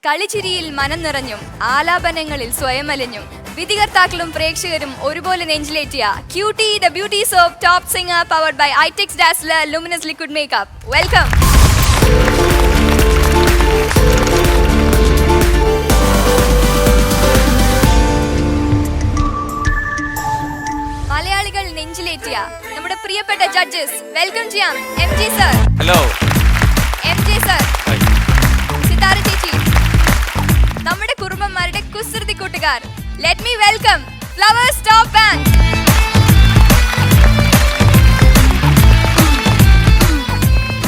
കളിച്ചിരിയിൽ മനം നിറഞ്ഞും ആലാപനങ്ങളിൽ സ്വയമലിഞ്ഞും വിധികർത്താക്കളും പ്രേക്ഷകരും ഒരുപോലെ നെഞ്ചിലേറ്റിയ cutie the beauty soap top singer powered by Itex dazzler luminous liquid makeup. Welcome. മലയാളികൾ നെഞ്ചിലേറ്റിയ നമ്മുടെ പ്രിയപ്പെട്ട ജഡ്ജസ് വെൽക്കം ചെയ്യാം. M J sir. Hello. M J sir. Sithara ചേച്ചി. നമ്മുടെ കുറുമ്പന്മാരുടെ കുസൃതി കൂട്ടുകാർ. Let me welcome Flowers top band.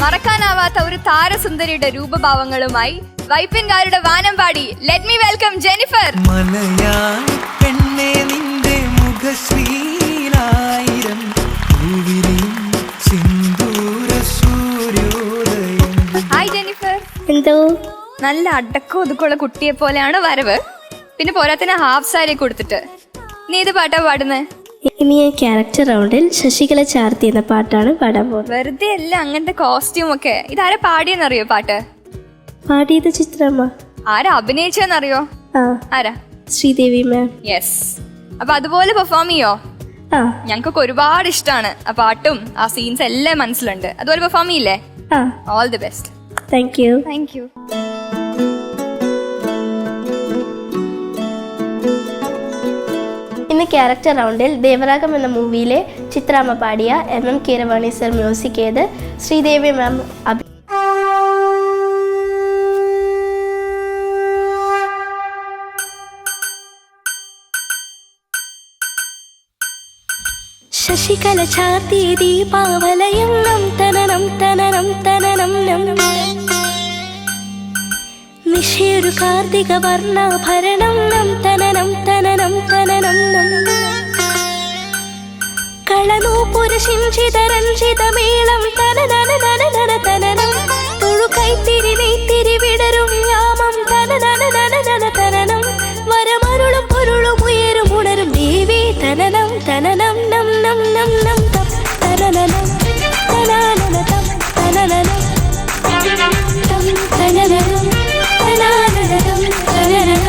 മറക്കാനാവാത്ത ഒരു താരസുന്ദരിയുടെ രൂപഭാവങ്ങളുമായി വൈപ്പിൻകാരുടെ വാനം പാടി ലെറ്റ് മീ വെൽക്കം ജെന്നിഫർ. മലയാളി പെണ്ണേ നിന്റെ മുഖശ്രീലായിരം സിന്ദൂര സൂര്യോദയം. Hi Jennifer. എന്തോ നല്ല അടക്കം ഒതുക്കുള്ള കുട്ടിയെ പോലെയാണ് വരവ്. പിന്നെ പോരാത്തിന് ഹാഫ് സാരി കൊടുത്തിട്ട്. നീ ഏത് പാട്ടാ പാടുന്നത്? ഇനി ഈ ക്യാരക്ടർ റൗണ്ടിൽ ശശികല ചാർത്തി എന്ന പാട്ടാണ് പാടാൻ പോകുന്നത്. വെറുതെ അല്ല അങ്ങനത്തെ കോസ്റ്റ്യൂം ഒക്കെ. ഇതാരാ പാടിയെന്നറിയോ പാട്ട്? പാടിയത് ചിത്രമ്മ. ആരാ അഭിനയിച്ചെന്നറിയോ? ആരാ? ശ്രീദേവി മാം. യെസ്. അപ്പൊ അതുപോലെ പെർഫോം ചെയ്യോ? ഞങ്ങൾക്കൊക്കെ ഒരുപാട് ഇഷ്ടമാണ് ആ പാട്ടും ആ സീൻസ് എല്ലാം മനസ്സിലുണ്ട്. അതുപോലെ പെർഫോം ചെയ്യില്ലേ? All the best. Thank you. Thank you. ഇന്ന് ക്യാരക്ടർ റൗണ്ടിൽ ദേവരാഗം എന്ന മൂവിയിലെ ചിത്രാമ്മ പാടിയ MM കീരവാണി സർ മ്യൂസിക് ചെയ്ത് ശ്രീദേവി മാം ശശികല ചാർത്തി ദീപാവലയം നം തനനം തനനം തനനം നം നിശയൊരു കാർത്തിക വർണ്ണാഭരണം നം തനനം തനനം തനനം നം കളനൂപുര ശിഞ്ചിതരഞ്ജിതമേളം തനനന നനനന തനനം തൊഴു കൈത്തിരി നെയ്ത്തിരി വിടരും യാമം തനനന നനനന തനനം വരമരുളും പൊരുളും ഉയരും ഉണരും ദേവി തനനം തനനം നം നം നം നം തം തനനനം തനനന തം തനനനം തം തനനനം തനനനം തനനനം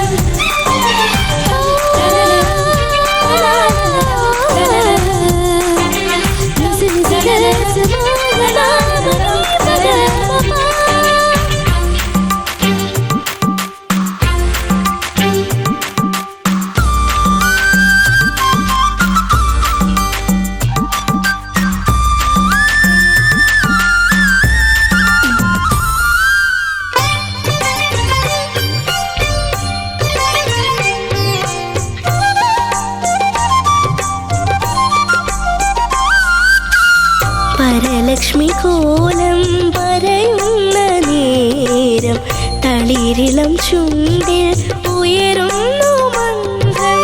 ലക്ഷ്മി കോലം പറയുന്ന നേരം തളിരിളം ചുണ്ടിൽ ഉയരുന്നു മന്ത്രം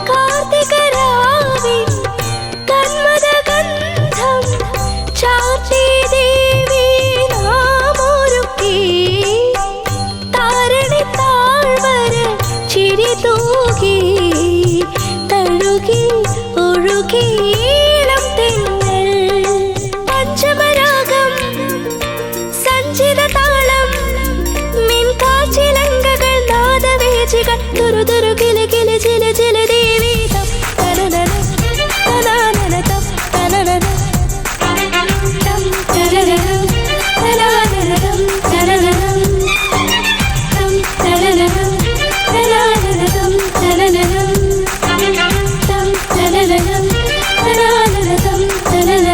കാർത്തികരാവിൻ കന്മദഗന്ധം ചാർത്തി ദേവി നാമൊരുക്കി താരണി താഴ്വര ചിരി തൂകി തഴുകി ഒഴുകി ദുരു ദുരു കില കില ചില ചില ദേവി തം തനനന തനനന തം തനനന തം തനനന തനനന തം തനനന തം തനനന തനനന തം തനനന തം തനനന തനനന തം തനനന.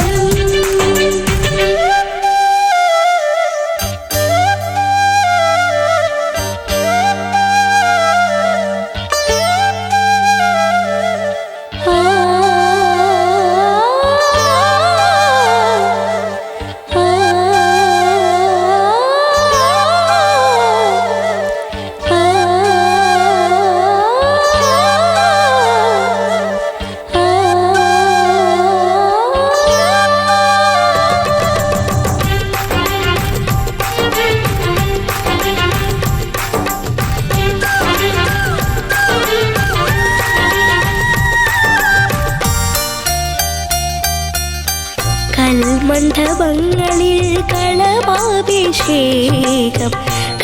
കൽമണ്ഡപങ്ങളിൽ കളഭാഭിഷേകം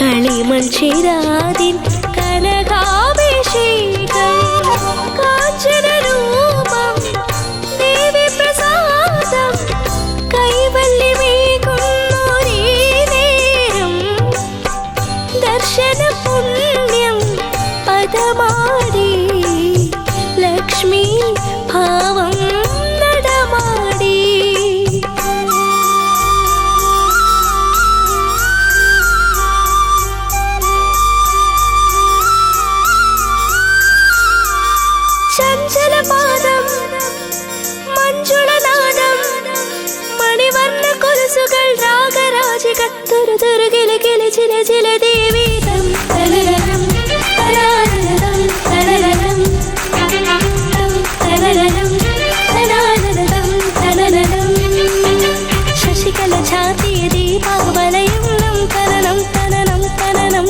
കളിമൺ ചേരാതിൻ കനകാഭിഷേകം കാഞ്ചന രൂപം ദേവി പ്രസാദം കൈവല്യമേകുന്നൊരേ നേരം ദർശന പുണ്യം പദമാടി ലക്ഷ്മി ഭാവം നടമാടി. ചഞ്ചലപാദം മഞ്ജുളനാദം മണിവർണ്ണ കൊലുസുകൾ രാഗരാജികൾ തുരുതുരു കിലകില ചില ചില ദേവീതം തലരം തലാനരം തലരം തലരം തലാനരം തലരം ശശികല ഛാതിയ ദീപാവലയം നം തലനം തലനം തലനം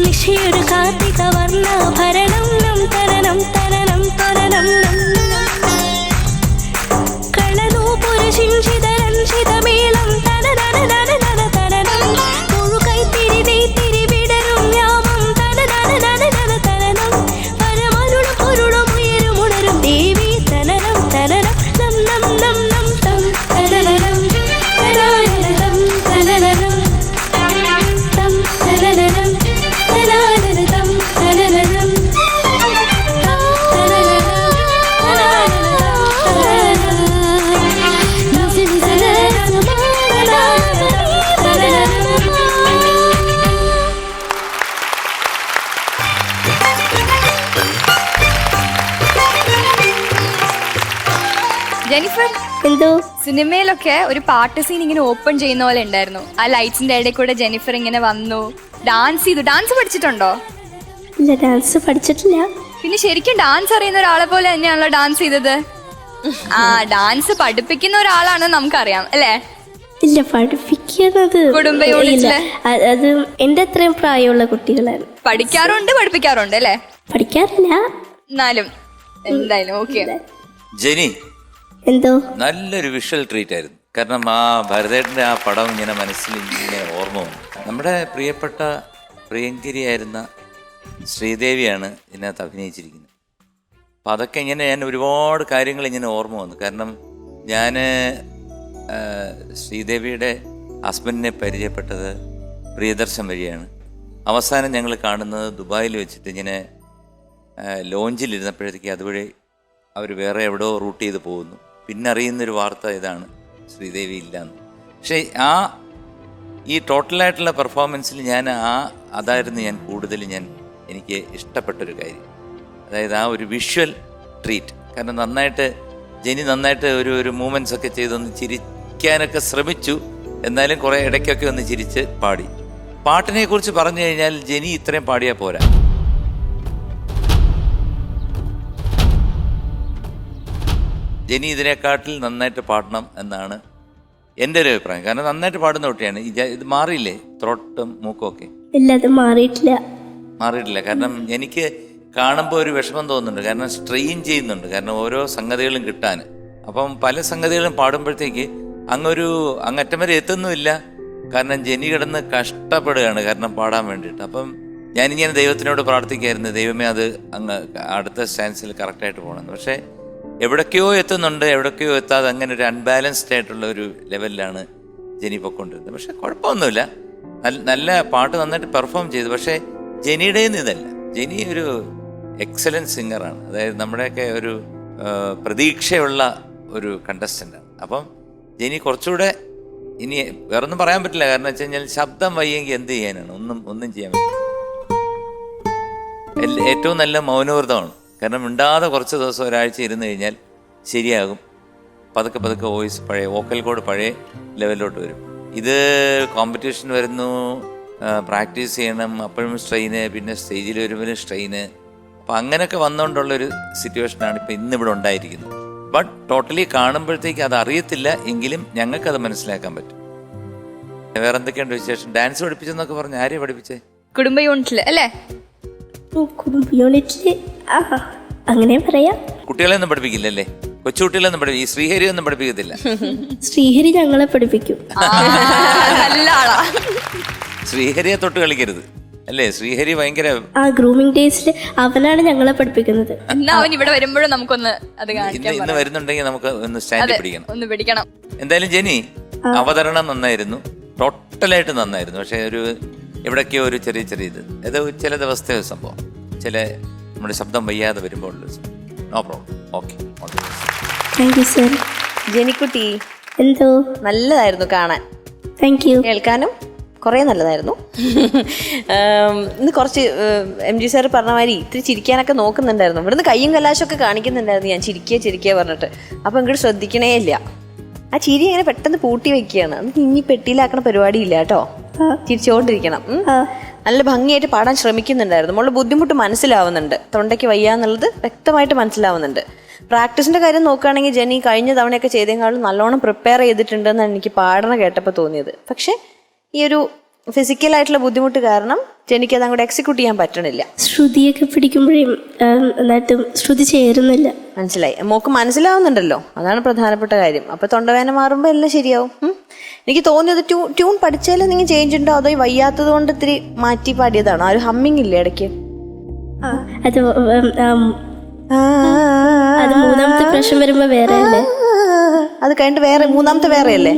നിശയൊരു കാർത്തിക വർണ്ണാഭരണം നം തരണം തരണം തരണം കളനൂപുര ശിംശിതരഞ്ജിതമേളം തനനനനനനന തരണം മുഴുകൈത്തിരി നെയ്ത്തിരി വിടരും യാമം തനനനനനന തരണം പരമരുളും പൊരുളും ഉയരും ഉണരും ദേവി തനനം തനനം നം നം നം നം തം തനനം തനാനനം തനനം തം തനനം തനാനനം തനനം ജെനിഫർ, എന്തോ സിനിമയിലൊക്കെ ഒരു പാട്ട് സീൻ ഇങ്ങനെ ഓപ്പൺ ചെയ്യുന്ന പോലെ ഉണ്ടായിരുന്നു. ആ ലൈറ്റ്സിന്റെ ഇടയിൽ കൂടെ ജെനിഫർ ഇങ്ങനെ വന്നു, ഡാൻസ് ചെയ്തു. ഡാൻസ് പഠിച്ചിട്ടുണ്ടോ? ഇല്ല, ഡാൻസ് പഠിച്ചിട്ടില്ല. പിന്നെ ശരിക്കും ഡാൻസ് അറിയുന്ന ഒരാളെ പോലെ തന്നെയാണല്ലോ ഡാൻസ് ചെയ്തത്. ആ, ഡാൻസ് പഠിപ്പിക്കുന്ന ഒരാളാണ് നമുക്കറിയാം അല്ലേ? ഇല്ല, പഠിപ്പിക്കുന്നത് കുടുംബ യൂണിറ്റില് അത് എന്റെ അത്രയും പ്രായമുള്ള കുട്ടികളാണ്. പഠിക്കാറുണ്ട്, പഠിപ്പിക്കാറുണ്ട് അല്ലേ? പഠിക്കാറില്ല, എന്നാലും എന്തായാലും ഓക്കെ. ജെനി, എന്തോ നല്ലൊരു വിഷ്വൽ ട്രീറ്റ് ആയിരുന്നു. കാരണം ആ ഭരതേട്ടൻ്റെ ആ പടം ഇങ്ങനെ മനസ്സിൽ ഇങ്ങനെ ഓർമ്മ വന്നു. നമ്മുടെ പ്രിയപ്പെട്ട പ്രിയങ്കരിയായിരുന്ന ശ്രീദേവിയാണ് ഇതിനകത്ത് അഭിനയിച്ചിരിക്കുന്നത്. അപ്പം അതൊക്കെ ഇങ്ങനെ ഞാൻ ഒരുപാട് കാര്യങ്ങൾ ഇങ്ങനെ ഓർമ്മ വന്നു. കാരണം ഞാൻ ശ്രീദേവിയുടെ ഹസ്ബൻഡിനെ പരിചയപ്പെട്ടത് പ്രിയദർശൻ വഴിയാണ്. അവസാനം ഞങ്ങൾ കാണുന്നത് ദുബായിൽ വെച്ചിട്ട് ഇങ്ങനെ ലോഞ്ചിലിരുന്നപ്പോഴത്തേക്ക് അതുവഴി അവർ വേറെ എവിടെയോ റൂട്ട് ചെയ്ത് പോകുന്നു. പിന്നെ അറിയുന്നൊരു വാർത്ത ഇതാണ്, ശ്രീദേവി ഇല്ലയെന്ന്. പക്ഷേ ഈ ടോട്ടലായിട്ടുള്ള പെർഫോമൻസിൽ അതായിരുന്നു ഞാൻ കൂടുതൽ എനിക്ക് ഇഷ്ടപ്പെട്ടൊരു കാര്യം. അതായത് ആ ഒരു വിഷ്വൽ ട്രീറ്റ്. കാരണം ജെനി നന്നായിട്ട് ഒരു മൂവ്മെൻറ്റ്സ് ഒക്കെ ചെയ്തൊന്ന് ചിരിക്കാനൊക്കെ ശ്രമിച്ചു. എന്നാലും കുറേ ഇടയ്ക്കൊക്കെ ഒന്ന് ചിരിച്ച് പാടി. പാട്ടിനെ കുറിച്ച് പറഞ്ഞു കഴിഞ്ഞാൽ ജെനി ഇത്രയും പാടിയാൽ പോരാ. ജെനി ഇതിനെക്കാട്ടിൽ നന്നായിട്ട് പാടണം എന്നാണ് എൻ്റെ ഒരു അഭിപ്രായം. കാരണം നന്നായിട്ട് പാടുന്ന കുട്ടിയാണ്. ഇത് മാറിയില്ലേ ത്രോട്ടും മൂക്കും ഒക്കെ? ഇല്ല, അത് മാറിയിട്ടില്ല. കാരണം എനിക്ക് കാണുമ്പോൾ ഒരു വിഷമം തോന്നുന്നുണ്ട്. കാരണം സ്ട്രെയിൻ ചെയ്യുന്നുണ്ട്. കാരണം ഓരോ സംഗതികളും കിട്ടാൻ. അപ്പം പല സംഗതികളും പാടുമ്പോഴത്തേക്ക് അങ്ങറ്റം വരെ എത്തുന്നുമില്ല. കാരണം ജെനി കിടന്ന് കഷ്ടപ്പെടുകയാണ് കാരണം പാടാൻ വേണ്ടിയിട്ട്. അപ്പം ഞാനിങ്ങനെ ദൈവത്തിനോട് പ്രാർത്ഥിക്കായിരുന്നു, ദൈവമേ അത് അടുത്ത സ്റ്റാൻസിൽ കറക്റ്റായിട്ട് പോകണമെന്ന്. പക്ഷേ എവിടേക്കോ എത്തുന്നുണ്ട്, എവിടേക്കോ എത്താതെ അങ്ങനെ ഒരു അൺബാലൻസ്ഡ് ആയിട്ടുള്ള ഒരു ലെവലിലാണ് ജെനി പൊയ്ക്കൊണ്ടിരുന്നത്. പക്ഷെ കുഴപ്പമൊന്നുമില്ല, നല്ല പാട്ട് നന്നായിട്ട് പെർഫോം ചെയ്തു. പക്ഷേ ജെനിയുടേന്ന് ഇതല്ല. ജെനി ഒരു എക്സലൻറ്റ് സിംഗറാണ്. അതായത് നമ്മുടെയൊക്കെ ഒരു പ്രതീക്ഷയുള്ള ഒരു കണ്ടസ്റ്റൻ്റാണ്. അപ്പം ജെനി കുറച്ചുകൂടെ ഇനി വേറൊന്നും പറയാൻ പറ്റില്ല. കാരണം വെച്ച് കഴിഞ്ഞാൽ ശബ്ദം വയ്യെങ്കിൽ എന്ത് ചെയ്യാനാണ്? ഒന്നും ചെയ്യാൻ പറ്റില്ല. ഏറ്റവും നല്ല മൗനവ്രതമാണ്. കാരണം മിണ്ടാതെ കുറച്ച് ദിവസം ഒരാഴ്ച ഇരുന്ന് കഴിഞ്ഞാൽ ശരിയാകും. പതുക്കെ വോയിസ് വോക്കൽ കോഡ് പഴയ ലെവലിലോട്ട് വരും. ഇത് കോമ്പറ്റീഷൻ വരുന്നു, പ്രാക്ടീസ് ചെയ്യണം, അപ്പോഴും സ്ട്രെയിന്, പിന്നെ സ്റ്റേജിൽ വരുമ്പോഴും സ്ട്രെയിന്. അപ്പം അങ്ങനെയൊക്കെ വന്നുകൊണ്ടുള്ളൊരു സിറ്റുവേഷനാണ് ഇപ്പം ഇന്നിവിടെ ഉണ്ടായിരിക്കുന്നത്. ബട്ട് ടോട്ടലി കാണുമ്പോഴത്തേക്ക് അത് അറിയത്തില്ല, എങ്കിലും ഞങ്ങൾക്കത് മനസ്സിലാക്കാൻ പറ്റും. വേറെ എന്തൊക്കെയുണ്ട് വിശേഷം? ഡാൻസ് പഠിപ്പിച്ചെന്നൊക്കെ പറഞ്ഞ് ആരെയും പഠിപ്പിച്ചേ? കുടുംബ യൂണിറ്റിൽ അല്ലേ? കുടുംബ യൂണിറ്റിൽ അങ്ങനെ പറയാം. കുട്ടികളെ ഒന്നും പഠിപ്പിക്കില്ലല്ലേ? കൊച്ചുകുട്ടികളൊന്നും പഠിപ്പിക്കും, ഈ ശ്രീഹരി ഒന്നും പഠിപ്പിക്കത്തില്ല. ശ്രീഹരി ഞങ്ങളെ പഠിപ്പിക്കും. നല്ല ആളാ. ശ്രീഹരിയെ തൊട്ട് കളിക്കരുത് അല്ലേ? ശ്രീഹരി ഭയങ്കര ആ ഗ്രൂമിംഗ് ഡേയ്സിൽ അവനാണ് ഞങ്ങളെ പഠിപ്പിക്കുന്നത്. എന്നാ അവൻ ഇവിടെ വരുമ്പോഴും നമുക്കൊന്ന് അത് ഇന്ന് കാണിക്കാൻ വരുന്നുണ്ടെങ്കിൽ നമുക്ക് ഒന്ന് സ്റ്റാൻഡ് പിടിക്കണം. ഒന്ന് പിടിക്കണം. എന്തായാലും ജെനി, അവതരണം നന്നായിരുന്നു, ടോട്ടലായിട്ട് നന്നായിരുന്നു. പക്ഷെ ഒരു എവിടൊക്കെയോ ഒരു ചെറിയ ഇത് ഇത് ചില ദിവസത്തെ സംഭവം, ചില നമ്മുടെ ശബ്ദം വയ്യാതെ വരുമ്പോൾ no problem. Okay, thank you sir. ജെനിക്കുട്ടി എന്തോ നല്ലതായിരുന്നു കാണാൻ, താങ്ക് യു. കേൾക്കാനും കുറേ നല്ലതായിരുന്നു. ഇന്ന് കുറച്ച് MG സാർ പറഞ്ഞ മാതിരി ഇത്തിരി ചിരിക്കാനൊക്കെ നോക്കുന്നുണ്ടായിരുന്നു. ഇവിടുന്ന് കയ്യും കലാശമൊക്കെ കാണിക്കുന്നുണ്ടായിരുന്നു, ഞാൻ ചിരിക്കുക പറഞ്ഞിട്ട്. അപ്പം ഇങ്ങോട്ട് ശ്രദ്ധിക്കണേ ഇല്ല. ആ ചിരി ഇങ്ങനെ പെട്ടെന്ന് പൂട്ടി വെക്കുകയാണ്. നമുക്ക് ഇനി പെട്ടിയിലാക്കണ പരിപാടി ഇല്ല കേട്ടോ, ചിരിച്ചുകൊണ്ടിരിക്കണം. നല്ല ഭംഗിയായിട്ട് പാടാൻ ശ്രമിക്കുന്നുണ്ടായിരുന്നു. നമ്മളുടെ ബുദ്ധിമുട്ട് മനസ്സിലാവുന്നുണ്ട്, തൊണ്ടയ്ക്ക് വയ്യാന്നുള്ളത് വ്യക്തമായിട്ട് മനസ്സിലാവുന്നുണ്ട്. പ്രാക്ടീസിന്റെ കാര്യം നോക്കുകയാണെങ്കിൽ ജെനി കഴിഞ്ഞ തവണയൊക്കെ ചെയ്തേക്കാളും നല്ലോണം പ്രിപ്പയർ ചെയ്തിട്ടുണ്ടെന്നാണ് എനിക്ക് പാടണ കേട്ടപ്പോൾ തോന്നിയത്. പക്ഷെ ഈ ഒരു ഫിസിക്കലായിട്ടുള്ള ബുദ്ധിമുട്ട് കാരണം ജെനിക്ക് അത് അങ്ങോട്ട് എക്സിക്യൂട്ട് ചെയ്യാൻ പറ്റണില്ല. ശ്രുതിയൊക്കെ പിടിക്കുമ്പോഴേ നന്നായിട്ടും ശ്രുതി ചേരുന്നില്ല. മനസ്സിലായി, മോക്ക് മനസ്സിലാവുന്നുണ്ടല്ലോ, അതാണ് പ്രധാനപ്പെട്ട കാര്യം. അപ്പൊ തൊണ്ടവേദന മാറുമ്പോൾ എല്ലാം ശരിയാവും. എനിക്ക് തോന്നിയത് ട്യൂൺ പഠിച്ചാലും നിങ്ങൾ ചേഞ്ച് ഉണ്ടോ, അതോ വയ്യാത്തത് കൊണ്ട് ഇത്തിരി മാറ്റി പാടിയതാണോ? ആ ഒരു ഹമ്മിങ് ഇല്ലേ ഇടയ്ക്ക്? അത് അത് മൂന്നാമത്തെ പ്രശ്നം വരുമ്പോ വേറെ അല്ലേ? അത് കഴിഞ്ഞിട്ട് വേറെ മൂന്നാമത്തെ വേറെ അല്ലേ?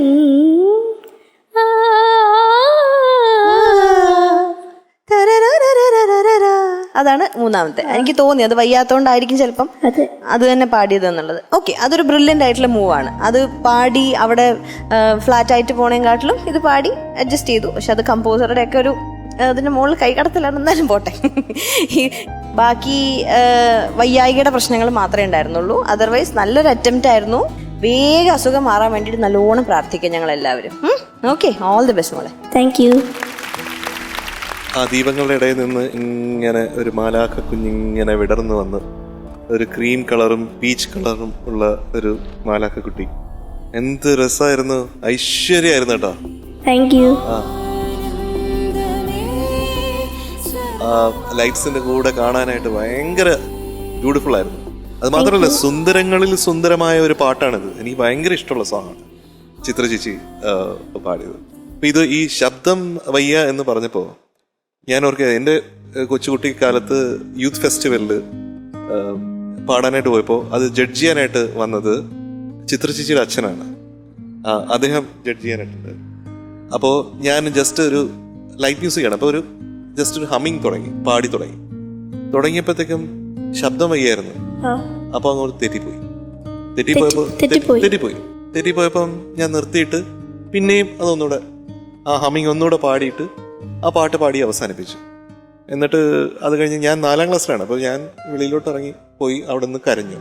അതാണ് മൂന്നാമത്തെ. എനിക്ക് തോന്നി അത് വയ്യാത്തോണ്ടായിരിക്കും ചിലപ്പം അത് തന്നെ പാടിയത് എന്നുള്ളത്. ഓക്കെ, അതൊരു ബ്രില്യൻ്റ് ആയിട്ടുള്ള മൂവാണ്. അത് പാടി അവിടെ ഫ്ലാറ്റ് ആയിട്ട് പോണേക്കാട്ടിലും ഇത് പാടി അഡ്ജസ്റ്റ് ചെയ്തു. പക്ഷെ അത് കമ്പോസറുടെ ഒക്കെ ഒരു അതിന്റെ മുകളിൽ കൈകടത്തിലാണ്. എന്നാലും പോട്ടെ. ബാക്കി വയ്യായികയുടെ പ്രശ്നങ്ങൾ മാത്രമേ ഉണ്ടായിരുന്നുള്ളൂ. അതർവൈസ് നല്ലൊരു അറ്റംപ്റ്റ് ആയിരുന്നു. വേഗം അസുഖം മാറാൻ വേണ്ടിയിട്ട് നല്ലോണം പ്രാർത്ഥിക്കാം ഞങ്ങൾ എല്ലാവരും. ഓക്കെ, ഓൾ ദി ബെസ്റ്റ് മോളെ. Thank you. ആ ദീപങ്ങളുടെ ഇടയിൽ നിന്ന് ഇങ്ങനെ ഒരു മാലാഖ കുഞ്ഞിങ്ങനെ വിടർന്നു വന്ന് ഒരു ക്രീം കളറും പീച്ച് കളറും ഉള്ള ഒരു മാലാഖ കുട്ടി. എന്ത് രസമായിരുന്നു, ഐശ്വര്യമായിരുന്നു കേട്ടോ. Thank you. ആ ലൈറ്റ്സിന്റെ കൂടെ കാണാനായിട്ട് ഭയങ്കര ബ്യൂട്ടിഫുൾ ആയിരുന്നു. അത് മാത്രമല്ല, സുന്ദരങ്ങളിൽ സുന്ദരമായ ഒരു പാട്ടാണിത്. എനിക്ക് ഭയങ്കര ഇഷ്ടമുള്ള സോങ്ങാണ് ചിത്ര ചേച്ചി പാടിയത്. അപ്പൊ ഇത് ഈ ശബ്ദം വയ്യ എന്ന് പറഞ്ഞപ്പോ ഞാൻ ഓർക്കുക, എൻ്റെ കൊച്ചുകുട്ടി കാലത്ത് യൂത്ത് ഫെസ്റ്റിവലിൽ പാടാനായിട്ട് പോയപ്പോൾ അത് ജഡ്ജ് ചെയ്യാനായിട്ട് വന്നത് ചിത്ര ചേച്ചിയുടെ അച്ഛനാണ്. അദ്ദേഹം ജഡ്ജ് ചെയ്യാനായിട്ടുണ്ട്. അപ്പോൾ ഞാൻ ജസ്റ്റ് ഒരു ലൈറ്റ് മ്യൂസിക് ആണ്, അപ്പോൾ ഒരു ജസ്റ്റ് ഒരു ഹമ്മിങ് പാടി തുടങ്ങിയപ്പോഴത്തേക്കും ശബ്ദം വയ്യായിരുന്നു. അപ്പോൾ അങ്ങോട്ട് തെറ്റിപ്പോയപ്പം ഞാൻ നിർത്തിയിട്ട് പിന്നെയും അതൊന്നുകൂടെ ആ ഹമ്മിങ് ഒന്നുകൂടെ പാടിയിട്ട് ആ പാട്ട് പാടി അവസാനിപ്പിച്ചു. എന്നിട്ട് അത് കഴിഞ്ഞ് ഞാൻ 4ാം ക്ലാസ്സിലാണ്. അപ്പോൾ ഞാൻ വെളിയിലോട്ട് ഇറങ്ങി പോയി അവിടെ നിന്ന് കരഞ്ഞു.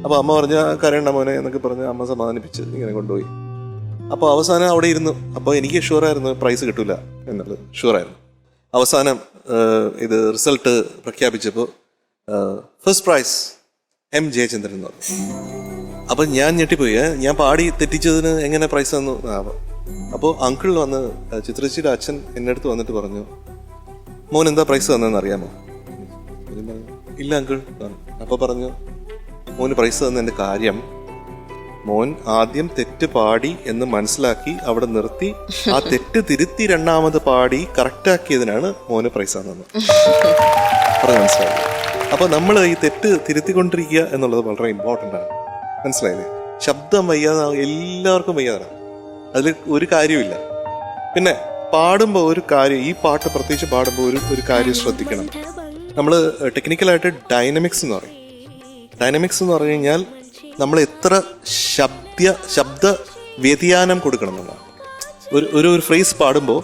അപ്പോൾ അമ്മ പറഞ്ഞ കരയണ്ട മോനെ എന്നൊക്കെ പറഞ്ഞ് അമ്മ സമാധാനിപ്പിച്ച് ഇങ്ങനെ കൊണ്ടുപോയി. അപ്പോൾ അവസാനം അവിടെ ഇരുന്നു. അപ്പോൾ എനിക്ക് ഷുവറായിരുന്നു പ്രൈസ് കിട്ടൂല എന്നുള്ളത്, ഷുവറായിരുന്നു. അവസാനം ഇത് റിസൾട്ട് പ്രഖ്യാപിച്ചപ്പോൾ ഫസ്റ്റ് പ്രൈസ് M. ജയചന്ദ്രൻ എന്ന് പറഞ്ഞു. അപ്പം ഞാൻ ഞെട്ടിപ്പോയി. ഞാൻ പാടി തെറ്റിച്ചതിന് എങ്ങനെ പ്രൈസ് തന്നു? അപ്പോൾ അങ്കിൾ വന്ന്, ചിത്രശ്ശിയുടെ അച്ഛൻ എൻ്റെ അടുത്ത് വന്നിട്ട് പറഞ്ഞു, മോൻ എന്താ പ്രൈസ് തന്നതെന്ന് അറിയാമോ? ഇല്ല അങ്കിൾ. അപ്പോൾ പറഞ്ഞു, മോന് പ്രൈസ് തന്നതിൻ്റെ കാര്യം, മോൻ ആദ്യം തെറ്റ് പാടി എന്ന് മനസ്സിലാക്കി അവിടെ നിർത്തി ആ തെറ്റ് തിരുത്തി 2ാമത് പാടി കറക്റ്റാക്കിയതിനാണ് മോന് പ്രൈസ് തന്നത്. പറഞ്ഞു മനസ്സിലായി. അപ്പൊ നമ്മൾ ഈ തെറ്റ് തിരുത്തിക്കൊണ്ടിരിക്കുക എന്നുള്ളത് വളരെ ഇമ്പോർട്ടൻ്റ് ആണ്. മനസ്സിലായില്ലേ? ശബ്ദം വയ്യാതെ എല്ലാവർക്കും വയ്യാതാണ്, അതിൽ ഒരു കാര്യമില്ല. പിന്നെ പാടുമ്പോൾ ഒരു കാര്യം, ഈ പാട്ട് പ്രത്യേകിച്ച് പാടുമ്പോൾ ഒരു കാര്യം ശ്രദ്ധിക്കണം. നമ്മൾ ടെക്നിക്കലായിട്ട് ഡൈനമിക്സ് എന്ന് പറയും. ഡൈനമിക്സ് എന്ന് പറഞ്ഞു കഴിഞ്ഞാൽ നമ്മൾ എത്ര ശബ്ദ വ്യതിയാനം കൊടുക്കണം എന്നാണ്. ഒരു ഫ്രേസ് പാടുമ്പോൾ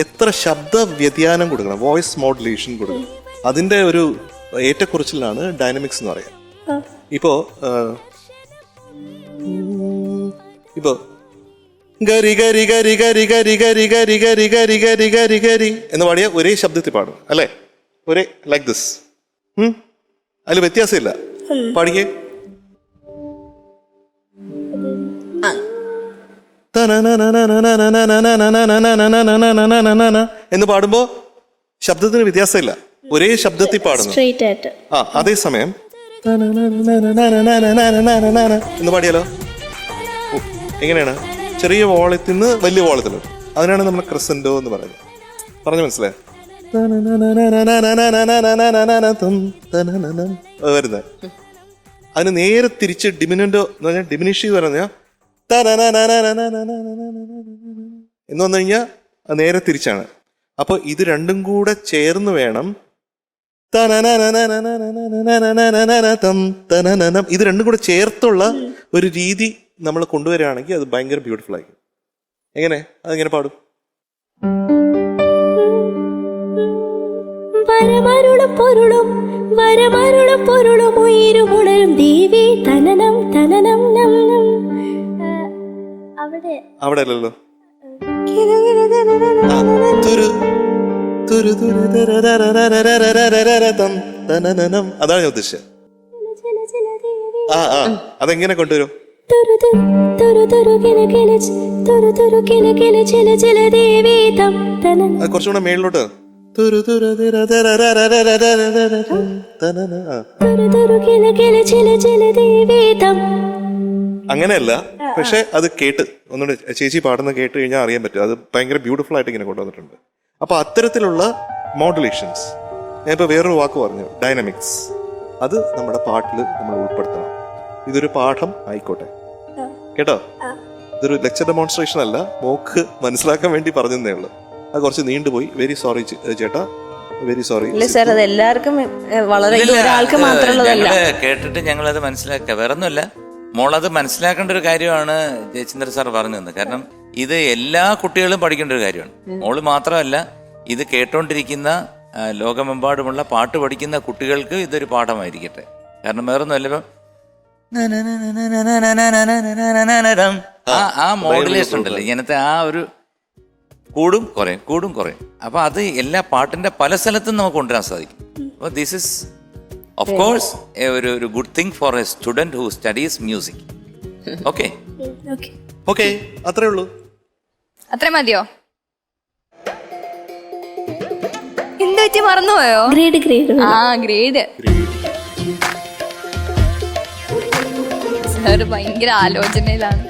എത്ര ശബ്ദ വ്യതിയാനം കൊടുക്കണം, വോയിസ് മോഡുലേഷൻ കൊടുക്കണം. അതിൻ്റെ ഒരു ഏറ്റക്കുറച്ചിലാണ് ഡൈനമിക്സ് എന്ന് പറയുക. ഇപ്പോൾ ഗരി ഗരി ഗരി ഗരി ഗരി ഗരി ഗരി ഗരി ഗരി ഗരി ഗരി ഗരി എന്ന് പാടിയ ഒരേ ശബ്ദത്തിൽ പാടും അല്ലേ? ഒരേ ലൈക്ക് ദിസ്. അതിൽ വ്യത്യാസമില്ല. പാടിക്കേ. എന്ന് പാടുമ്പോ ശബ്ദത്തിന് വ്യത്യാസമില്ല, ഒരേ ശബ്ദത്തിൽ പാടുന്നു. അതേസമയം എന്ന് പാടിയാലോ? എങ്ങനെയാണ്? ചെറിയ വോളത്തിൽ നിന്ന് വലിയ വോളത്തിലോ? അതിനാണ് നമ്മൾ ക്രസൻഡോ എന്ന് പറയുന്നത്. പറഞ്ഞു മനസ്സിലായോ? വരുന്നത്. അതിന് നേരെ തിരിച്ച് ഡിമിനൻഡോ എന്ന് പറഞ്ഞാൽ ഡിമിനിഷ് പറഞ്ഞാൽ എന്ന് വന്നു കഴിഞ്ഞാൽ അത് നേരെ തിരിച്ചാണ്. അപ്പൊ ഇത് രണ്ടും കൂടെ ചേർന്ന് വേണം. ഇത് രണ്ടും കൂടെ ചേർത്തുള്ള ഒരു രീതി നമ്മൾ കൊണ്ടുവരികയാണെങ്കിൽ അത് ഭയങ്കര ബ്യൂട്ടിഫുൾ ആയിരിക്കും. എങ്ങനെ? അതെങ്ങനെ പാടും? വരമരുളും പൊരുളും വരമരുളും പൊരുളും ഉയരുമുണരും ദേവി തനനം തനനം നം നം. അവിടെ അല്ലല്ലോ. അതാണ് ഞാൻ ഉദ്ദേശിച്ചത്. അതെങ്ങനെ കൊണ്ടുവരും? കുറച്ചുകൂടെ മേളിലോട്ട്. അങ്ങനെയല്ല, പക്ഷെ അത് കേട്ട് ഒന്നുകൂടെ ചേച്ചി പാടുന്ന കേട്ട് കഴിഞ്ഞാൽ അറിയാൻ പറ്റും. അത് ഭയങ്കര ബ്യൂട്ടിഫുൾ ആയിട്ട് ഇങ്ങനെ കൊണ്ടുവന്നിട്ടുണ്ട്. അപ്പൊ അത്തരത്തിലുള്ള മോഡുലേഷൻസ്, ഞാൻ ഇപ്പൊ വേറൊരു വാക്ക് പറഞ്ഞു, ഡൈനാമിക്സ്, അത് നമ്മുടെ പാട്ടിൽ നമ്മൾ ഉൾപ്പെടുത്തണം. ഇതൊരു പാഠം ആയിക്കോട്ടെ കേട്ടോ. ഇതൊരു ലെക്ചർ ഡെമോൺസ്ട്രേഷൻ അല്ല, മോക്ക് മനസ്സിലാക്കാൻ വേണ്ടി പറഞ്ഞതേ ഉള്ളൂ. അത് കുറച്ച് നീണ്ടുപോയി. വെരി സോറി ചേട്ടാ, വെരി സോറി. സാർ, അത് എല്ലാവർക്കും വളരെ ഒരാൾക്ക് മാത്രമുള്ളതല്ല. കേട്ടിട്ട് ഞങ്ങളത് മനസ്സിലാക്കുക, വേറൊന്നുമല്ല. മോളത് മനസ്സിലാക്കേണ്ട ഒരു കാര്യമാണ് ജയചന്ദ്രൻ സാർ പറഞ്ഞു തന്നത്. കാരണം ഇത് എല്ലാ കുട്ടികളും പഠിക്കേണ്ട ഒരു കാര്യമാണ്. മോള് മാത്രമല്ല, ഇത് കേട്ടോണ്ടിരിക്കുന്ന ലോകമെമ്പാടുമുള്ള പാട്ട് പഠിക്കുന്ന കുട്ടികൾക്ക് ഇതൊരു പാഠമായിരിക്കട്ടെ. കാരണം വേറൊന്നുമല്ല, ഇപ്പം ആ മോഡുലേഷൻ ഉണ്ടല്ലോ, ഇങ്ങനത്തെ ആ ഒരു കൂടും കുറയും. അപ്പൊ അത് എല്ലാ പാട്ടിന്റെ പല സ്ഥലത്തും നമുക്ക് കൊണ്ടുവരാൻ സാധിക്കും. അപ്പൊ ദിസ് ഇസ് ഓഫ് കോഴ്സ് ഒരു good thing for A student who studies music. Okay okay, അത്രേ ഉള്ളൂ. അത്ര മതിയോ? എന്ത് പറ്റി, മറന്നുപോയോ? Grade grade grade. സാർ ഭയങ്കര ആലോചനയിലാണ്.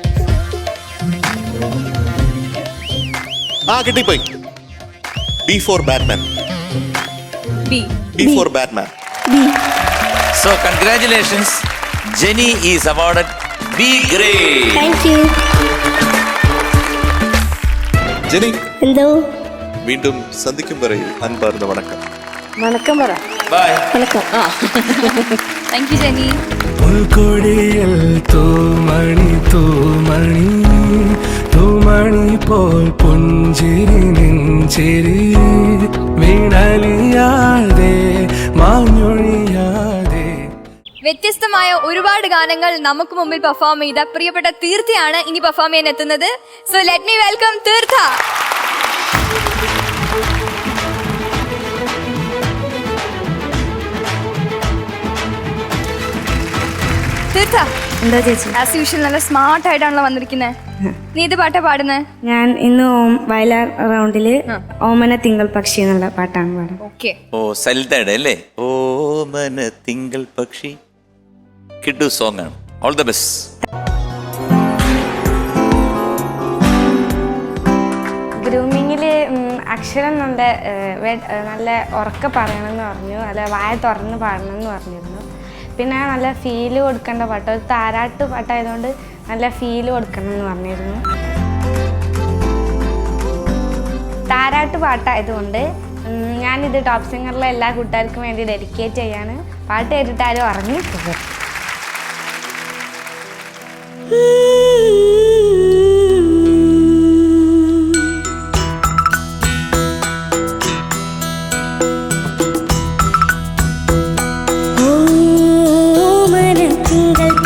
കിട്ടിപ്പോയി. B for Batman. B for Batman. So congratulations, Jenny is awarded B grade. Thank you. Jenny, എന്തോ? വീണ്ടും സന്ധിക്കും വരെ അൻപാർന്ന വണക്കം. വണക്കം പറ. Bye. വണക്കം. Thank you Jenny. പുൽക്കൊടിയിൽ തൂമണി തൂമണി തൂമണി പോൽ പുഞ്ചിരി നെഞ്ചിരി വീണലിയാതെ മാഞ്ഞൊഴിയാതെ. വ്യത്യസ്തമായ ഒരുപാട് ഗാനങ്ങൾ നമുക്ക് മുമ്പിൽ പെർഫോം ചെയ്ത പ്രിയപ്പെട്ട തീർത്ഥയാണ് ഇനി പെർഫോം ചെയ്യാൻ എത്തുന്നത്. സോ ലെറ്റ് മീ വെൽക്കം തീർത്ഥ. തീർത്ഥ, എന്താ ചേച്ചി? ആസ് യൂഷ്വൽ നല്ല സ്മാർട്ട് ആയിട്ടാണല്ലോ വന്നിരിക്കുന്നത്. നീ ഇത് പാട്ടാ പാടുന്നേ? ഞാൻ ഇന്ന് വയലാർ റൗണ്ടില് ഓമന തിങ്കൾ പക്ഷി എന്നുള്ള പാട്ടാണ് പാടുന്നത്. ഓക്കെ. ഓ സലിതയുടെ അല്ലേ? ഓമന തിങ്കൾ പക്ഷി. കിഡു സോങ് ആണ്. All the best. ഗ്രൂമിങ്ങില് അക്ഷരം നല്ല ഉറക്ക പറയണമെന്ന് പറഞ്ഞു, അല്ല വായ തുറന്ന് പാടണം എന്ന് പറഞ്ഞിരുന്നു. പിന്നെ നല്ല ഫീല് കൊടുക്കേണ്ട പാട്ട്, ഒരു താരാട്ട് പാട്ടായതുകൊണ്ട് നല്ല ഫീല് കൊടുക്കണം എന്ന് പറഞ്ഞിരുന്നു. താരാട്ട് പാട്ടായതുകൊണ്ട് ഞാനിത് ടോപ്പ് സിംഗറിലെ എല്ലാ കൂട്ടുകാർക്കും വേണ്ടി ഡെഡിക്കേറ്റ് ചെയ്യാണ്. പാട്ട് കേട്ടിട്ട് ആരും ഉറങ്ങി പോകും.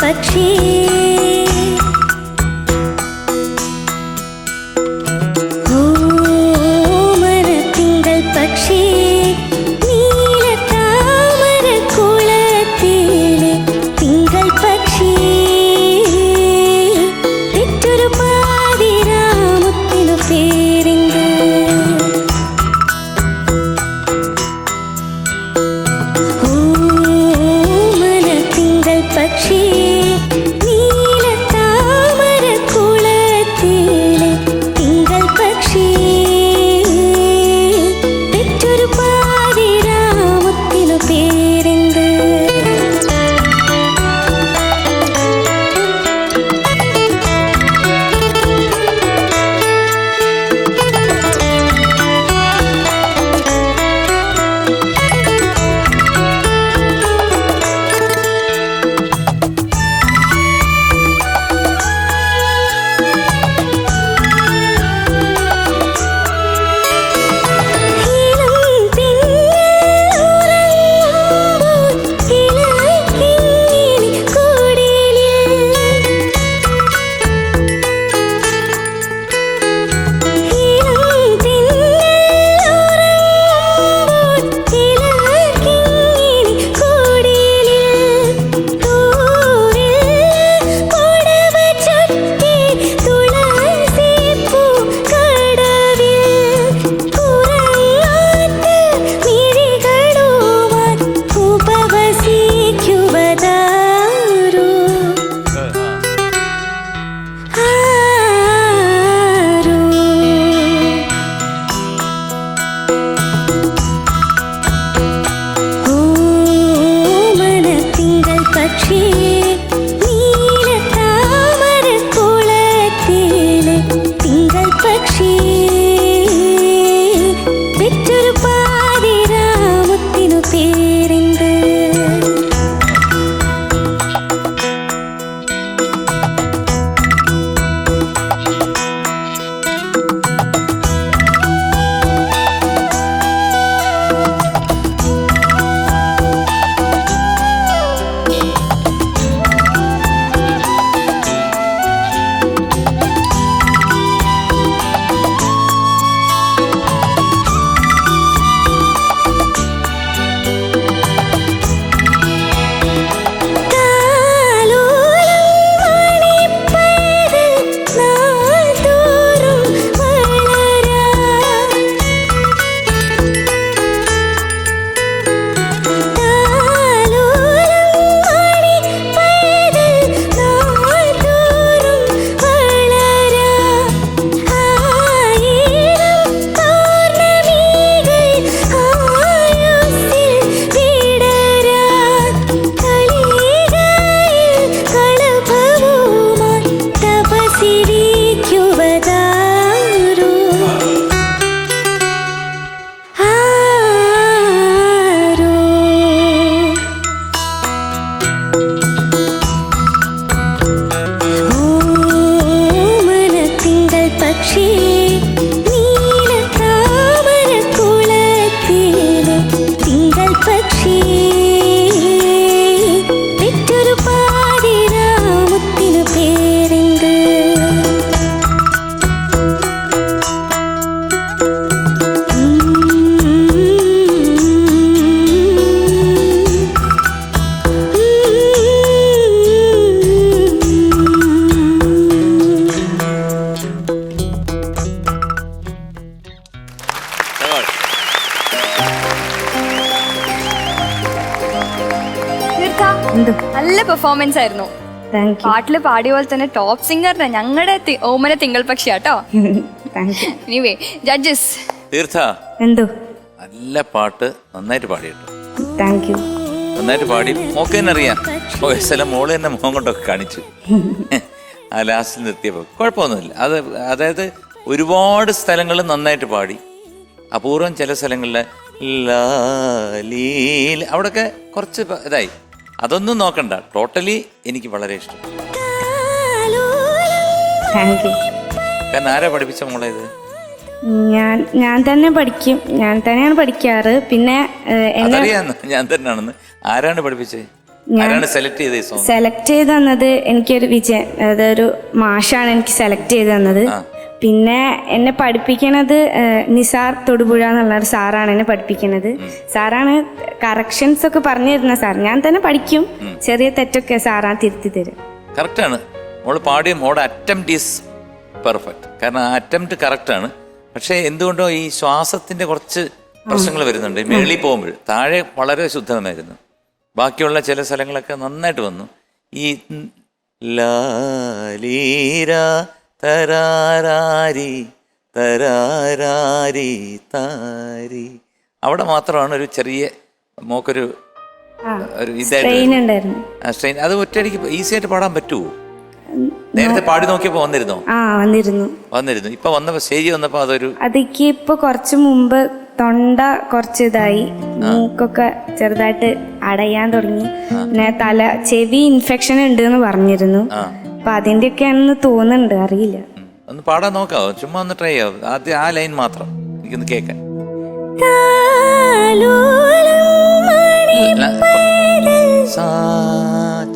പക്ഷി തിങ്കൾ പക്ഷി നീല താമര കുളത്തിലെ തിങ്കൾ പക്ഷി എന്തോ നല്ല പെർഫോമൻസ് ആയിരുന്നു. Thank you. പാട്ടില് പാടിയ പോലെ തന്നെ ടോപ്പ് സിംഗറിന് ഞങ്ങളുടെ ഓമന തിങ്കൾ പക്ഷിയാട്ടോ. Thank you. Anyway judges. Theertha എന്തോ നല്ല പാട്ട് നന്നായിട്ട് പാടിയിട്ടു. Thank you. നന്നായിട്ട് പാടി. മോക്ക് തന്നെ അറിയാം. ചില മോള് തന്നെ മോഹം കൊണ്ടൊക്കെ കാണിച്ചു ആ ലാസ്റ്റിൽ നിർത്തിയപ്പോൾ. കുഴപ്പമൊന്നുമില്ല. അതായത് ഒരുപാട് സ്ഥലങ്ങളിൽ നന്നായിട്ട് പാടി. അപൂർവം ചില സ്ഥലങ്ങളിൽ അവിടെയൊക്കെ കുറച്ച് ഇതായി. അതൊന്നും നോക്കണ്ട. ടോട്ടലി എനിക്ക് വളരെ ഇഷ്ടം. Thank you. കാരണം ആരാ പഠിപ്പിച്ച മോളെ ഇത്? ഞാൻ തന്നെ പഠിക്കും. ഞാൻ തന്നെയാണ് പഠിക്കാറ്. പിന്നെ അതറിയാന്ന് ഞാൻ തന്നെയാണെന്ന്. ആരാണ് പഠിപ്പിച്ചത്? ആരാണ് സെലക്ട് ചെയ്തത് ഈ സോങ്? സെലക്ട് ചെയ്ത് തന്നത് എനിക്കൊരു വിജയൻ, അതൊരു മാഷാണ് എനിക്ക് സെലക്ട് ചെയ്ത് തന്നത്. പിന്നെ എന്നെ പഠിപ്പിക്കണത് നിസാർ തൊടുപുഴ എന്നുള്ള ഒരു സാറാണ് എന്നെ പഠിപ്പിക്കുന്നത്. സാറാണ് കറക്ഷൻസ് ഒക്കെ പറഞ്ഞു തരുന്ന സാർ. ഞാൻ തന്നെ പഠിക്കും. ചെറിയ തെറ്റൊക്കെ സാറാണ് തിരുത്തി തരും. കറക്റ്റാണ്. മോള് പാടിയ മോളുടെ അറ്റംപ്റ്റ് ഈസ് പെർഫെക്റ്റ്. കാരണം ആ അറ്റംപ്റ്റ് കറക്റ്റാണ്. പക്ഷേ എന്തുകൊണ്ടോ ഈ ശ്വാസത്തിന്റെ കുറച്ച് പ്രശ്നങ്ങൾ വരുന്നുണ്ട് മേളിൽ പോകുമ്പോൾ. താഴെ വളരെ ശുദ്ധമായിരുന്നു. ബാക്കിയുള്ള ചില സ്ഥലങ്ങളൊക്കെ നന്നായിട്ട് വന്നു. ഈ ലാലീരാ തരാരാരി തരാരാരി താരി അവിടെ മാത്രമാണ് ഒരു ചെറിയ മോക്കൊരു ഒരു ട്രെയിൻ ഉണ്ടായിരുന്നു. സ്ട്രെയിൻ. അത് ഒറ്റയടിക്ക് ഈസി ആയിട്ട് പാടാൻ പറ്റുമോ? നേരത്തെ പാടി നോക്കിയപ്പോ വന്നിരുന്നോ? വന്നിരുന്നു. ഇപ്പൊ വന്നപ്പോ സ്റ്റേജ് വന്നപ്പോ അതൊരു അതൊക്കെ ഇപ്പൊ കുറച്ചു മുമ്പ് തൊണ്ട കുറച്ച് ഇതായി, മൂക്കൊക്കെ ചെറുതായിട്ട് അടയാൻ തുടങ്ങി. പിന്നെ ചെവി ഇൻഫെക്ഷൻ ഉണ്ട് എന്ന് പറഞ്ഞിരുന്നു. അപ്പൊ അതിന്റെ ഒക്കെ ആണെന്ന് തോന്നുന്നുണ്ട്, അറിയില്ല. ഒന്ന് പാടാൻ നോക്കാവോ? ചുമ്മാ ഒന്ന് ട്രൈ ആവും. ആദ്യം ആ ലൈൻ മാത്രം എനിക്കൊന്ന് കേൾക്കാൻ.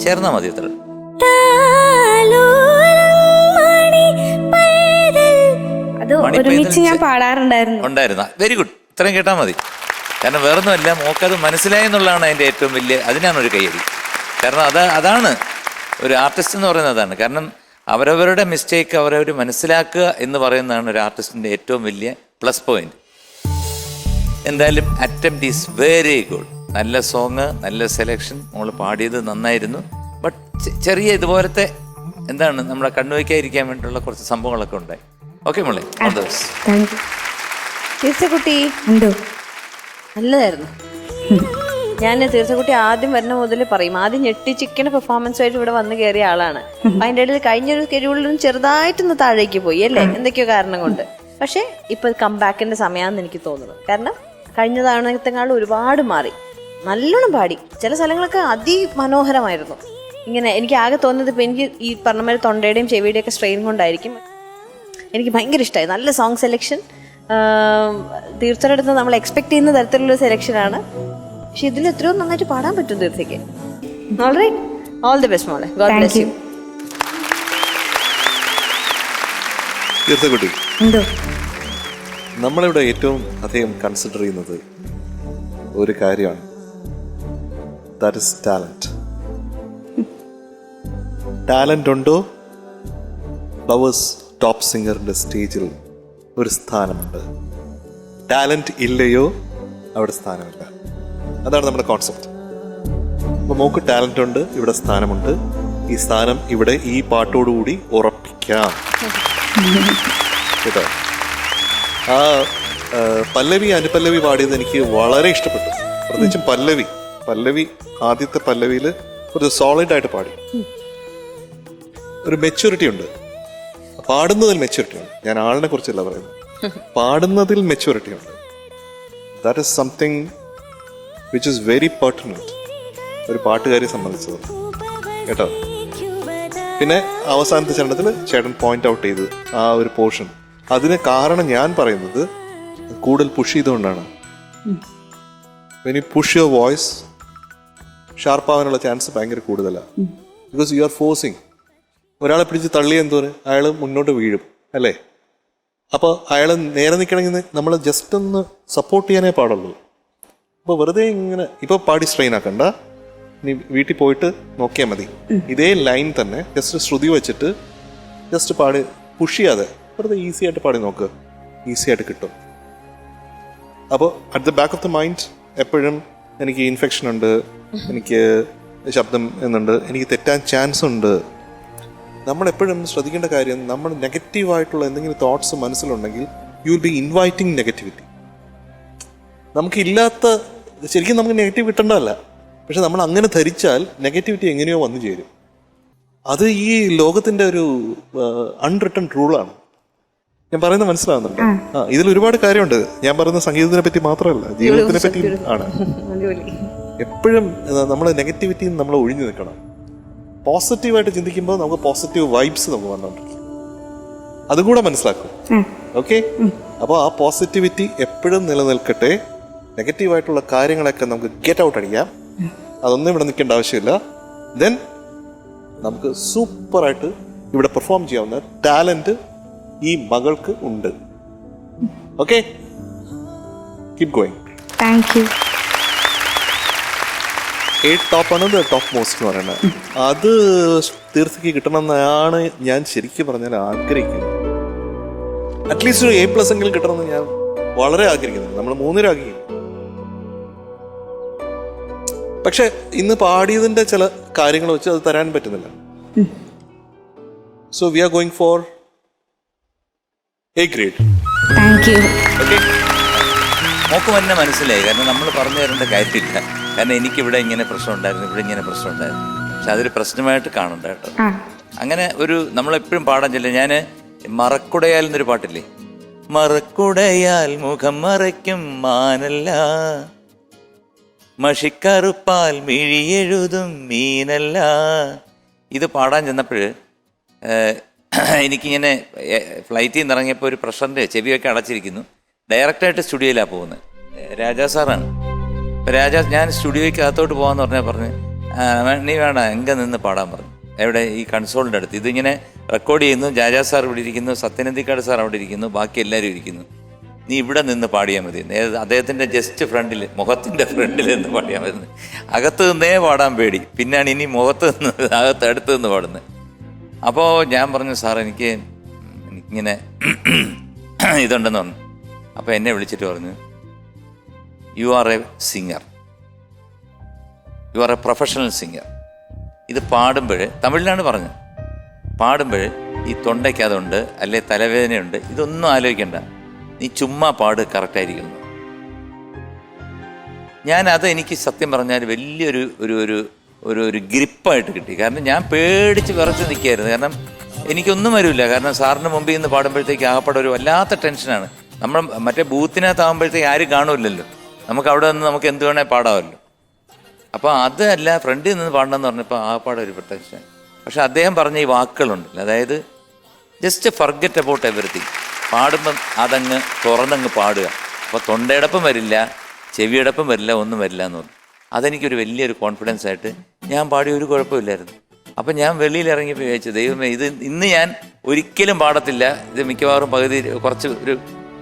ചേർന്നാ മതി അത്ര. അത് ഒരുമിച്ച് ഞാൻ പാടാറുണ്ടായിരുന്നു. Very good. ഇത്രയും കേട്ടാൽ മതി. കാരണം വേറൊന്നുമല്ല, മോക്കത് മനസ്സിലായി എന്നുള്ളതാണ് അതിൻ്റെ ഏറ്റവും വലിയ. അതിനാണ് ഒരു കയ്യടി. കാരണം അതാണ് ഒരു ആർട്ടിസ്റ്റ് എന്ന് പറയുന്നത്. അതാണ്. കാരണം അവരവരുടെ മിസ്റ്റേക്ക് അവരവർ മനസ്സിലാക്കുക എന്ന് പറയുന്നതാണ് ഒരു ആർട്ടിസ്റ്റിൻ്റെ ഏറ്റവും വലിയ പ്ലസ് പോയിന്റ്. എന്തായാലും അറ്റംപ്റ്റ് ഈസ് വെരി ഗുഡ്. നല്ല സോങ്, നല്ല സെലക്ഷൻ. മോള് പാടിയത് നന്നായിരുന്നു. ബട്ട് ചെറിയ ഇതുപോലത്തെ എന്താണ് നമ്മളെ കണ്ണുവയ്ക്കാതിരിക്കാൻ വേണ്ടിയിട്ടുള്ള കുറച്ച് സംഭവങ്ങളൊക്കെ ഉണ്ടായി. ഓക്കെ മോളെ, ഓൾ ദി ബെസ്റ്റ്. തീർച്ചക്കുട്ടി എന്തോ നല്ലതായിരുന്നു. ഞാൻ തീർച്ചക്കുട്ടി ആദ്യം വരുന്ന മുതൽ പറയും, ആദ്യം ഞെട്ടിച്ചിക്കണ പെർഫോമൻസ് ആയിട്ട് ഇവിടെ വന്ന് കയറിയ ആളാണ്. അതിൻ്റെ ഇടയിൽ കഴിഞ്ഞൊരു കരിവുള്ളിലും ചെറുതായിട്ടൊന്ന് താഴേക്ക് പോയി അല്ലേ, എന്തൊക്കെയോ കാരണം കൊണ്ട്. പക്ഷെ ഇപ്പൊ കംബാക്കിന്റെ സമയമാണെന്ന് എനിക്ക് തോന്നുന്നു. കാരണം കഴിഞ്ഞ തവണത്തെക്കാളും ഒരുപാട് മാറി. നല്ലോണം പാടി. ചില സ്ഥലങ്ങളൊക്കെ അതിമനോഹരമായിരുന്നു. ഇങ്ങനെ എനിക്ക് ആകെ തോന്നുന്നത് ഇപ്പം എനിക്ക് ഈ പറഞ്ഞ മാതിരി തൊണ്ടയുടെയും ചെവിയുടെയും ഒക്കെ സ്ട്രെയിൻ കൊണ്ടായിരിക്കും. എനിക്ക് ഭയങ്കര ഇഷ്ടമായി. നല്ല സോങ് സെലക്ഷൻ. തീർച്ചയായിട്ടും നമ്മൾ എക്സ്പെക്ട് ചെയ്യുന്ന തരത്തിലുള്ള സെലക്ഷനാണ്. പക്ഷെ ഇതിൽ എത്രയോ നന്നായിട്ട് പാടാൻ പറ്റും തീർച്ചയ്ക്ക്. ഓൾറൈറ്റ്, ഓൾ ദി ബെസ്റ്റ് മോളെ. God bless you. തീർച്ചക്കുട്ടി, എന്തോ നമ്മളിവിടെ ഏറ്റവും അധികം കൺസിഡർ ചെയ്യുന്നത് ഒരു കാര്യമാണ്. That is talent. ടാലന്റ് ഉണ്ടോ, ഫ്ലവേഴ്സ് ടോപ്പ് സിംഗറിന്റെ സ്റ്റേജിൽ ഒരു സ്ഥാനമുണ്ട്. ടാലന്റ് ഇല്ലയോ, അവിടെ സ്ഥാനമില്ല. അതാണ് നമ്മുടെ കോൺസെപ്റ്റ്. അപ്പോൾ മോക്ക് ടാലന്റ് ഉണ്ട്, ഇവിടെ സ്ഥാനമുണ്ട്. ഈ സ്ഥാനം ഇവിടെ ഈ പാട്ടോടുകൂടി ഉറപ്പിക്കാം കേട്ടോ. ആ പല്ലവി അനുപല്ലവി പാടിയത് എനിക്ക് വളരെ ഇഷ്ടപ്പെട്ടു. പ്രത്യേകിച്ചും പല്ലവി ആദ്യത്തെ പല്ലവിയിൽ ഒരു സോളിഡ് ആയിട്ട് പാടി. ഒരു മെച്യൂരിറ്റി ഉണ്ട് പാടുന്നതിൽ. മെച്യൂരിറ്റി ഉണ്ട്. ഞാൻ ആളിനെ കുറിച്ചല്ല പറയുന്നത്, പാടുന്നതിൽ മെച്യൂരിറ്റി ഉണ്ട്. That is something which is very pertinent ഒരു പാട്ടുകാരിയെ സംബന്ധിച്ചത് കേട്ടോ. പിന്നെ അവസാനത്തെ ചരണത്തിൽ ചേട്ടൻ പോയിന്റ് ഔട്ട് ചെയ്ത് ആ ഒരു പോർഷൻ, അതിന് കാരണം ഞാൻ പറയുന്നത് കൂടുതൽ പുഷ് ചെയ്തുകൊണ്ടാണ്. When you push your voice ഷാർപ്പാവാനുള്ള ചാൻസ് ഭയങ്കര കൂടുതലാണ്. Because you are forcing. ഒരാളെ പിടിച്ച് തള്ളിയ എന്തോരം അയാൾ മുന്നോട്ട് വീഴും അല്ലേ. അപ്പോൾ അയാൾ നേരെ നിൽക്കണമെങ്കിൽ നമ്മൾ ജസ്റ്റ് ഒന്ന് സപ്പോർട്ട് ചെയ്യാനേ പാടുള്ളൂ. അപ്പോൾ വെറുതെ ഇങ്ങനെ ഇപ്പോൾ പാടി സ്ട്രെയിൻ ആക്കണ്ട. നീ വീട്ടിൽ പോയിട്ട് നോക്കിയാൽ മതി. ഇതേ ലൈൻ തന്നെ ജസ്റ്റ് ശ്രുതി വെച്ചിട്ട് ജസ്റ്റ് പാടി പുഷ് ചെയ്യാതെ വെറുതെ ഈസി ആയിട്ട് പാടി നോക്കുക. ഈസി ആയിട്ട് കിട്ടും. അപ്പോൾ at the back of the mind എപ്പോഴും എനിക്ക് ഇൻഫെക്ഷൻ ഉണ്ട്, എനിക്ക് ശബ്ദം എന്നുണ്ട്, എനിക്ക് തെറ്റാൻ ചാൻസ് ഉണ്ട്. നമ്മളെപ്പോഴും ശ്രദ്ധിക്കേണ്ട കാര്യം, നമ്മൾ നെഗറ്റീവായിട്ടുള്ള എന്തെങ്കിലും തോട്ട്സ് മനസ്സിലുണ്ടെങ്കിൽ you will be inviting negativity. നമുക്കില്ലാത്ത, ശരിക്കും നമുക്ക് നെഗറ്റീവ് കിട്ടേണ്ടതല്ല, പക്ഷെ നമ്മൾ അങ്ങനെ ധരിച്ചാൽ നെഗറ്റിവിറ്റി എങ്ങനെയോ വന്നു ചേരും. അത് ഈ ലോകത്തിൻ്റെ ഒരു അൺറിട്ടൺ റൂളാണ്. ഞാൻ പറയുന്നത് മനസ്സിലാവുന്നുണ്ട്? ഇതിൽ ഒരുപാട് കാര്യമുണ്ട്. ഞാൻ പറയുന്ന സംഗീതത്തിനെ പറ്റി മാത്രമല്ല, ജീവിതത്തിനെ പറ്റി ആണ്. എപ്പോഴും നമ്മൾ നെഗറ്റിവിറ്റിയിൽ നമ്മൾ ഒഴിഞ്ഞു നിൽക്കണം. പോസിറ്റീവായിട്ട് ചിന്തിക്കുമ്പോൾ നമുക്ക് പോസിറ്റീവ് വൈബ്സ് നമുക്ക് വന്നുകൊണ്ടിരിക്കും. അതും കൂടെ മനസ്സിലാക്കും. ഓക്കെ, അപ്പോൾ ആ പോസിറ്റിവിറ്റി എപ്പോഴും നിലനിൽക്കട്ടെ. നെഗറ്റീവായിട്ടുള്ള കാര്യങ്ങളൊക്കെ നമുക്ക് ഗെറ്റ് ഔട്ട് അടിക്കാം. അതൊന്നും ഇവിടെ നിൽക്കേണ്ട ആവശ്യമില്ല. ദെൻ നമുക്ക് സൂപ്പറായിട്ട് ഇവിടെ പെർഫോം ചെയ്യാവുന്ന ടാലൻറ്റ് ഈ മകൾക്ക് ഉണ്ട്. Okay, keep going. Thank you. 8 ടോപ്പാണ് ടോപ്പ് മോസ്റ്റ് എന്ന് പറയുന്നത്. അത് തീർച്ചയ്ക്ക് കിട്ടണമെന്നാണ് ഞാൻ ശരിക്കും പറഞ്ഞാൽ ആഗ്രഹിക്കുന്നത്. അറ്റ്ലീസ്റ്റ് ഒരു A+ എങ്കിലും കിട്ടണമെന്ന് ഞാൻ വളരെ ആഗ്രഹിക്കുന്നുണ്ട്. നമ്മൾ 3 ആഗ്രഹിക്കുന്നു. പക്ഷെ ഇന്ന് പാടിയതിന്റെ ചില കാര്യങ്ങൾ വെച്ച് അത് തരാൻ പറ്റുന്നില്ല. So we are going for A grade. Thank U. Okay, mock തന്നെ മനസ്സിലായി. കാരണം നമ്മൾ പറഞ്ഞു തരേണ്ട കാര്യമില്ല. കാരണം എനിക്കിവിടെ ഇങ്ങനെ പ്രശ്നം ഉണ്ടായിരുന്നു, ഇവിടെ ഇങ്ങനെ പ്രശ്നം ഉണ്ടായിരുന്നു. പക്ഷെ അതൊരു പ്രശ്നമായിട്ട് കാണണ്ട കേട്ടോ. അങ്ങനെ ഒരു നമ്മളെപ്പോഴും പാടാൻ ചെല്ലും. ഞാൻ മറക്കുടയാൽ എന്നൊരു പാട്ടില്ലേ, മറക്കുടയാൽ മുഖം മറയ്ക്കും മാനല്ല, മഷിക്കറുപ്പാൽ മിഴിയെഴുതും മീനല്ല. ഇത് പാടാൻ ചെന്നപ്പോൾ എനിക്കിങ്ങനെ ഫ്ലൈറ്റിൽ നിന്ന് ഇറങ്ങിയപ്പോൾ ഒരു പ്രഷറിൻ്റെ ചെവിയൊക്കെ അടച്ചിരിക്കുന്നു. ഡയറക്റ്റായിട്ട് സ്റ്റുഡിയോയിലാണ് പോകുന്നത്. രാജാ സാറാണ്. അപ്പോൾ ഞാൻ സ്റ്റുഡിയോയ്ക്ക് അകത്തോട്ട് പോകാമെന്ന് പറഞ്ഞ് നീ വേണ്ട എങ്ക നിന്ന് പാടാൻ പറഞ്ഞു. എവിടെ? ഈ കൺസോളിൻ്റെ അടുത്ത്. ഇതിങ്ങനെ റെക്കോർഡ് ചെയ്യുന്നു. രാജാ സാർ ഇവിടെ ഇരിക്കുന്നു, സത്യനന്ദിക്കാട് സാർ അവിടെ ഇരിക്കുന്നു, ബാക്കി എല്ലാവരും ഇരിക്കുന്നു. നീ ഇവിടെ നിന്ന് പാടിയാൽ മതി. അദ്ദേഹത്തിൻ്റെ ജസ്റ്റ് ഫ്രണ്ടിൽ, മുഖത്തിൻ്റെ ഫ്രണ്ടിൽ നിന്ന് പാടിയാൽ മതി. അകത്ത് നിന്നേ പാടാൻ പേടി, പിന്നാണ് ഇനി മുഖത്ത് നിന്ന് അടുത്ത് നിന്ന് പാടുന്നത്. അപ്പോൾ ഞാൻ പറഞ്ഞു, സാർ എനിക്കിങ്ങനെ ഇതുണ്ടെന്ന് പറഞ്ഞു. അപ്പോൾ എന്നെ വിളിച്ചിട്ട് പറഞ്ഞു, you are A singer, you are A professional singer. ഇത് പാടുമ്പോൾ, തമിഴിലാണ് പറഞ്ഞത്, പാടുമ്പോൾ ഈ തൊണ്ടയ്ക്കതുണ്ട്, അല്ലെ തലവേദനയുണ്ട്, ഇതൊന്നും ആലോചിക്കണ്ട, നീ ചുമ്മാ പാട്, കറക്റ്റായിരിക്കുന്നു. ഞാനത് എനിക്ക് സത്യം പറഞ്ഞാൽ വലിയൊരു ഒരു ഒരു ഒരു ഒരു ഗ്രിപ്പായിട്ട് കിട്ടി. കാരണം ഞാൻ പേടിച്ച് വിറച്ച് നിൽക്കുകയായിരുന്നു. കാരണം എനിക്കൊന്നും വരില്ല. കാരണം സാറിന് മുമ്പിൽ നിന്ന് പാടുമ്പോഴത്തേക്ക് ആകപ്പാടെ ഒരു വല്ലാത്ത ടെൻഷനാണ്. നമ്മൾ മറ്റേ ബൂത്തിനകത്താകുമ്പോഴത്തേക്ക് ആരും കാണുമില്ലല്ലോ, നമുക്ക് അവിടെ നിന്ന് നമുക്ക് എന്ത് വേണേൽ പാടാമല്ലോ. അപ്പോൾ അതല്ല, ഫ്രണ്ടിൽ നിന്ന് പാടണമെന്ന് പറഞ്ഞപ്പോൾ ആകപ്പാടെ ഒരു ടെൻഷൻ. പക്ഷെ അദ്ദേഹം പറഞ്ഞ ഈ വാക്കുകളുണ്ടല്ലോ, അതായത് ജസ്റ്റ് ഫർഗെറ്റ് അബൌട്ട് എവറിത്തിങ്. പാടുമ്പം അതങ്ങ് തുറന്നങ്ങ് പാടുക. അപ്പോൾ തൊണ്ടയടപ്പം വരില്ല, ചെവിയടപ്പം വരില്ല, ഒന്നും വരില്ല എന്ന് പറഞ്ഞു. അതെനിക്കൊരു വലിയൊരു കോൺഫിഡൻസ് ആയിട്ട് ഞാൻ പാടി, ഒരു കുഴപ്പമില്ലായിരുന്നു. അപ്പം ഞാൻ വെളിയിൽ ഇറങ്ങിയപ്പോൾ ചോദിച്ചു, ദൈവമേ, ഇത് ഇന്ന് ഞാൻ ഒരിക്കലും പാടത്തില്ല, ഇത് മിക്കവാറും പകുതി കുറച്ച് ഒരു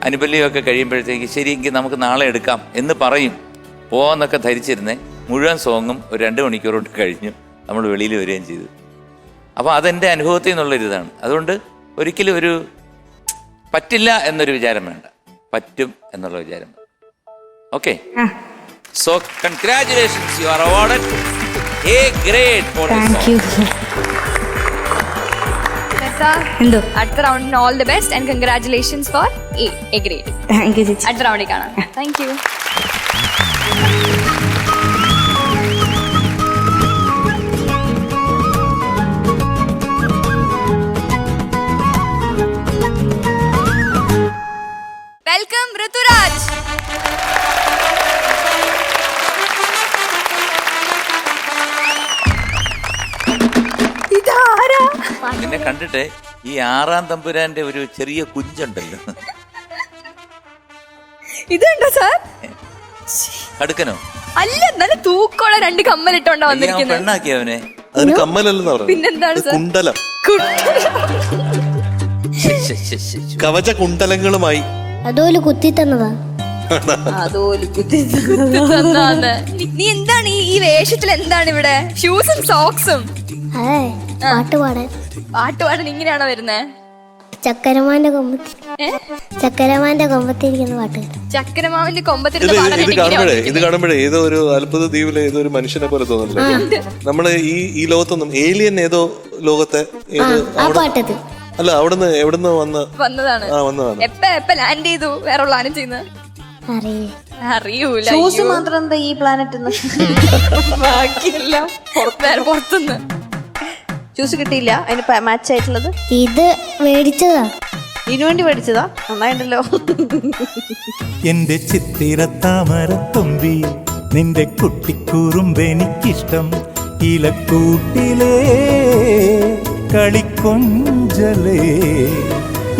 അനുബല്യമൊക്കെ കഴിയുമ്പോഴത്തേക്ക് ശരിയെങ്കിൽ നമുക്ക് നാളെ എടുക്കാം എന്ന് പറയും പോവാന്നൊക്കെ ധരിച്ചിരുന്നേ. മുഴുവൻ സോങ്ങും ഒരു 2 മണിക്കൂർ കൊണ്ട് കഴിഞ്ഞു നമ്മൾ വെളിയിൽ വരികയും ചെയ്തു. അപ്പോൾ അതെൻ്റെ അനുഭവത്തിൽ നിന്നുള്ളൊരിതാണ്. അതുകൊണ്ട് ഒരിക്കലും ഒരു പറ്റില്ല എന്നൊരു വിചാരം വേണ്ട, പറ്റും എന്നുള്ള വിചാരം. Okay, so congratulations, you are awarded A grade for this song. Thank you. എന്തോ അടുത്ത റൗണ്ടിന് all the best and congratulations for A grade. Thank you ചേച്ചി. അടുത്ത റൗണ്ടിൽ കാണാം. Thank you. വെൽക്കം ഋതുരാജ്. നിന്നെ കണ്ടിട്ട് ഈ 6-ാം തമ്പുരാന്റെ ഒരു ചെറിയ കുഞ്ചുണ്ടല്ലോ, ഇതുണ്ടോ സാർ? കടുക്കനോ? അല്ല, നല്ല തൂക്കമുള്ള 2 കമ്മലിട്ടോണ്ടാ വന്നിരിക്കുന്നത്. പെണ്ണാക്കി അവനെ. അതിന് കമ്മലല്ലെന്ന് പറഞ്ഞു, പിന്നെന്താണ് സാർ? കുണ്ടലം. കവച കുണ്ടലങ്ങളുമായി അതോല് കുത്തി തന്നതാ. നീ എന്താണ് ഈ വേഷത്തിൽ? എന്താണ് ഇവിടെ ഷൂസും സോക്സും? അതെ, പാട്ട് പാടാൻ. പാട്ട് പാടാൻ ഇങ്ങനെയാണോ വരുന്നേ? ചക്കരമാന്റെ കൊമ്പത്തി. ചക്കരമാന്റെ കൊമ്പത്തിരിക്കുന്ന പാട്ട്. ചക്കരമാവിന്റെ ഇത് കൊമ്പത്തിരുന്ന് പാടാൻ ഇത് എനിക്ക് കാണുമ്പോഴേ ഇങ്ങനെ ഇത് കാണുമ്പോഴേ ഏതോ ഒരു അത്ഭുത ദ്വീപിലെ ഏതോ ഒരു മനുഷ്യനെ പോലെ തോന്നുന്നില്ല. നമ്മള് ഈ ലോകത്തൊന്നും ഏലിയൻ ഏതോ ലോകത്തെ ഏതോ ആ പാട്ടത്. അല്ല അവിടുന്ന് എവിടുന്ന് വന്നതാണ്. വന്നതാണ്. എപ്പ ലാൻഡ് ചെയ്തു വേറെ പ്ലാനും ചെയ്യുന്നത് അറിയൂല. ഷൂസ് മാത്രം എന്താ ഈ പ്ലാനറ്റ് ബാക്കിയെല്ലാം പുറത്തുനിന്ന്. ഷൂസ് കിട്ടിയില്ല അതിന് മാച്ച് ആയിട്ടുള്ളത്. ഇത് മേടിച്ചതാ, ഇതിനു വേണ്ടി മേടിച്ചതാ. നന്നായിട്ടല്ലോ. എന്റെ ചിത്തിരത്താമരത്തുമ്പി നിന്റെ കുട്ടിക്കൂറുമ്പെനിക്കിഷ്ടം. ഇലക്കൂട്ടിലേ കളിക്കൊഞ്ചലേ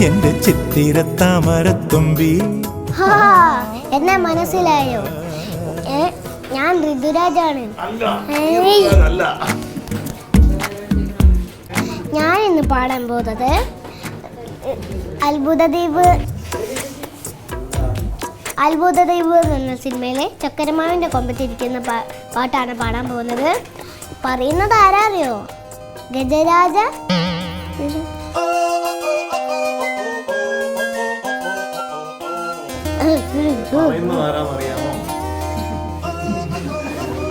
എന്റെ ചിത്തിരത്താമരത്തുമ്പി. എന്നെ മനസ്സിലായോ? ഞാൻ ഋതുരാജാണ്. ഞാൻ ഇന്ന് പാടാൻ പോകുന്നത് അത്ഭുതദ്വീപ് എന്ന സിനിമയിലെ ചക്കരമാവിന്റെ കൊമ്പത്തിരിക്കുന്ന പാട്ടാണ് പാടാൻ പോകുന്നത്. പറയുന്നത് ആരാറിയോ? ഗജരാജ.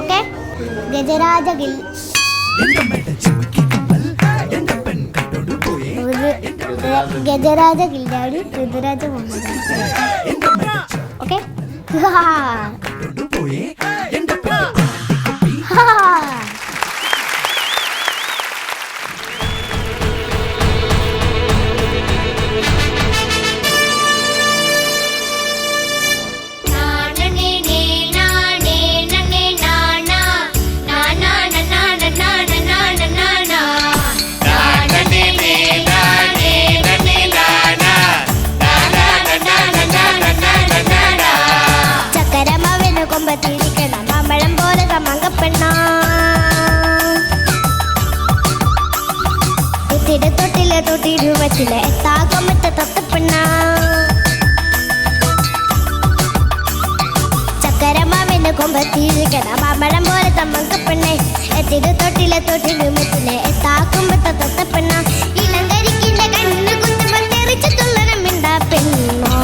ഓക്കെ, ഗജരാജ ഗജരാജ ഗില്ലാടി ഋതുരാജ മുഹമ്മദ്. ഓക്കെ, തൊട്ടിരുവച്ചിലെ എത്താകൊമ്പത്തെ തൊത്തപ്പെണ്ണ. ചക്കരമാവിന്റെ കൊമ്പത്തിരിക്കണ മാമ്പഴം പോലെ തമ്മങ്കപ്പെണ്ണെ. എത്തിരു തൊട്ടിലെ തൊട്ടിരുമത്തിലെ എത്താകൊമ്പത്തെ തൊത്തപ്പെണ്ണ. ഇളങ്കരിക്കിന്റെ കണ്ണ് കുത്തുമ്പോൾ തെറിച്ചു തുള്ളണം മിണ്ടാ പെണ്ണോ.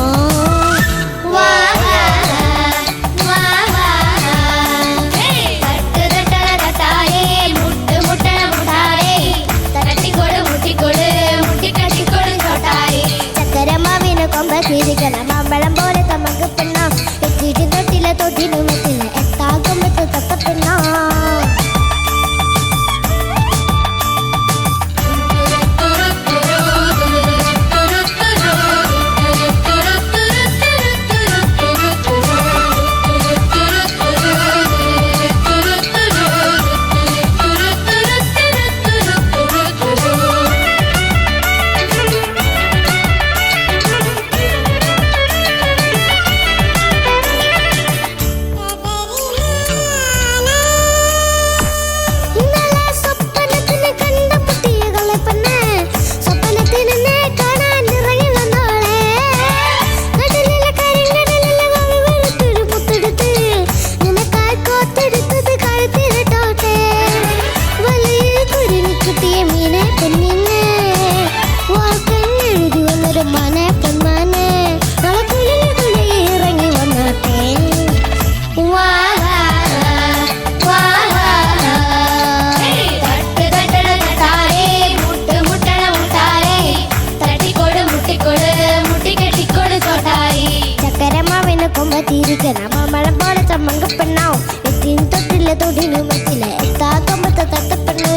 മാമ്പഴം പോലെ തമക്ക് പെണ്ണ. എത്തിയിട്ട് തൊട്ടിലെ തൊട്ടിനുമത്തിലെ എത്താകുമ്പത്തെ തത്തപ്പെണ്ണ. മാമ്പഴം പോലെ ചമ്മങ്കപ്പെണ്ണാവും. എത്തിയും തൊട്ടിലെ തൊട്ടിനുമത്തിലെ എത്താകൊമ്പത്തെ തത്തപ്പെണ്ണ്.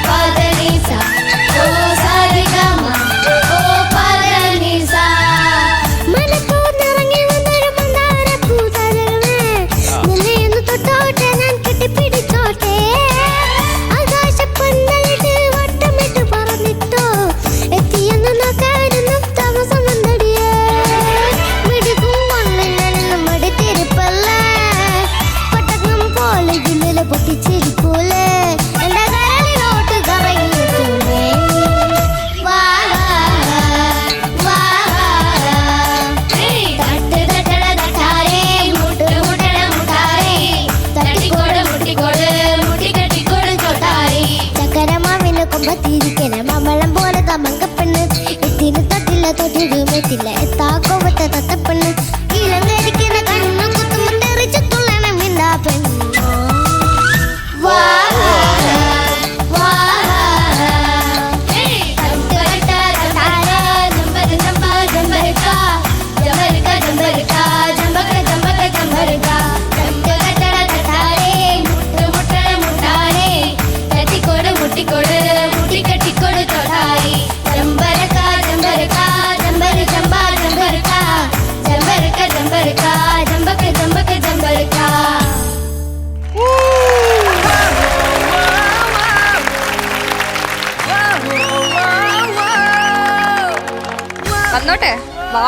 Father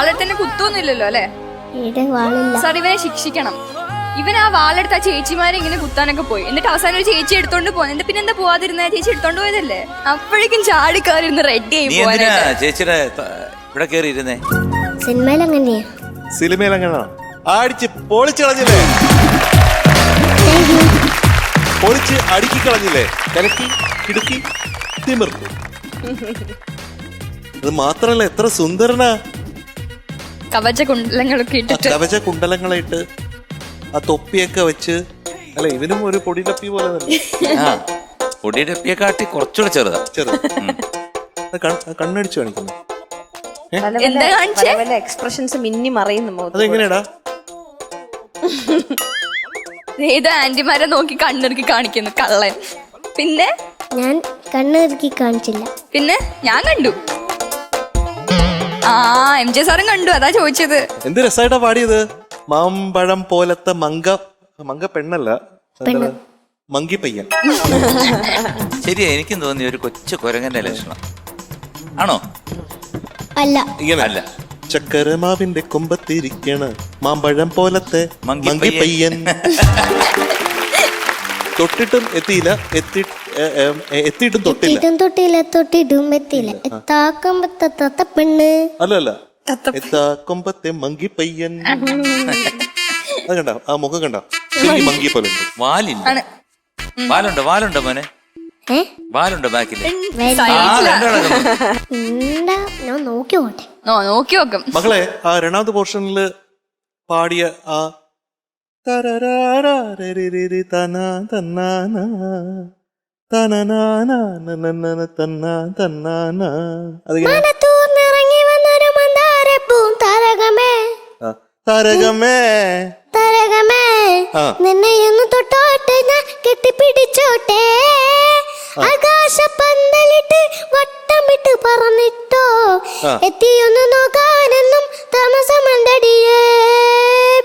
വാളെടുത്തന്നെ കുത്തൊന്നുമില്ലല്ലോ അല്ലെ? ഇവിടെ വാളില്ല. സാർ ഇവനെ ശിക്ഷിക്കണം. ഇവൻ ആ വാളെടുത്ത് ആ ചേച്ചിമാരെ ഇങ്ങനെ കുത്താനൊക്കെ പോയി. എന്നിട്ട് അവസാനം ഒരു ചേച്ചി എടുത്തോണ്ട് പോയി. എന്നിട്ട് പിന്നെ എന്താ പോവാതിരുന്ന? ചേച്ചി എടുത്തോണ്ട് പോയതല്ലേ? അപ്പോഴേക്കും ചാടിക്കാരിന്ന് റെഡി ആയി പോവാനായിട്ട്. ചേച്ചിയുടെ ഇവിടെ കയറിയിരുന്നേ സിനിമയിൽ അങ്ങനെയാ. സിനിമയിൽ അങ്ങനെ അടിച്ച് പൊളിച്ച് കളഞ്ഞില്ലേ? പൊളിച്ച് അടുക്കി കളഞ്ഞില്ലേ? കലക്കി കിടുക്കി തിമിർത്തു. അത് മാത്രല്ല എത്ര സുന്ദരനാ. കവച കുണ്ടലങ്ങളൊക്കെ ഇട്ടിട്ട് കവച കുണ്ടലങ്ങളായിട്ട് ആ തൊപ്പിയൊക്കെ വെച്ച്. അല്ല ഇവനും ഒരു പൊടിലപ്പി പോലെ തന്നെ. ആ പൊടിയുടെ കാട്ടി കുറച്ചുകൂടെ ചെറുതാ. കണ്ണടിച്ചു കാണിക്കുന്നു. എന്താ കാണിച്ചേ? എക്സ്പ്രഷൻസ് മിന്നി മറയുന്നു. അതെങ്ങനെയാടാ? ഏതോ ആന്റിമാരെ നോക്കി കണ്ണിറുക്കി കാണിക്കുന്നു കള്ളൻ. പിന്നെ ഞാൻ കണ്ണിറുക്കി കാണിച്ചില്ല. പിന്നെ ഞാൻ കണ്ടു. ആ MJ സാറും കണ്ടു, അതാ ചോദിച്ചത്. എന്ത് രസമായിട്ടാ പാടിയത്. മാമ്പഴം പോലത്തെ മങ്ക പെണ്ണല്ല, മങ്കി പയ്യൻ. ശരിയാ, എനിക്കും തോന്നി ഒരു കൊച്ചു കുരങ്ങന്റെ ലക്ഷണം ആണോ? അല്ല, ഇങ്ങനെ അല്ല. ചക്കരമാവിന്റെ കൊമ്പത്തിരിക്കണ മാമ്പഴം പോലത്തെ മങ്കി പയ്യൻ. തൊട്ടിട്ടും എത്തിയില്ല, എത്തിയിട്ടും തൊട്ടില്ല, തൊട്ടിട്ടും എത്തിയില്ല. എത്താക്കൊമ്പത്തെ തത്തപ്പെണ്ണ്. അല്ല എത്താ കൊമ്പത്തെ മങ്കി പയ്യൻ. അത് കണ്ട ആ മുഖം കണ്ട മങ്കി പോലെ ഉണ്ട്. വാലുണ്ടോ മോനെ? വാലുണ്ടോ ബാക്കിൽ? ഞാൻ നോക്കി പോട്ടെ. നോക്കി നോക്കും മകളെ. ആ രണ്ടാമത്തെ പോർഷനിൽ പാടിയ ആ നിന്നെയൊന്ന് തൊട്ടോട്ടെ, ഞാൻ കെട്ടിപ്പിടിച്ചോട്ടെ. ആകാശപ്പന്തലിട്ട് വട്ടമിട്ട് പറന്നിട്ടോ, എത്തിയൊന്ന് നോക്കാനെന്നും താമസമണ്ടടിയേ.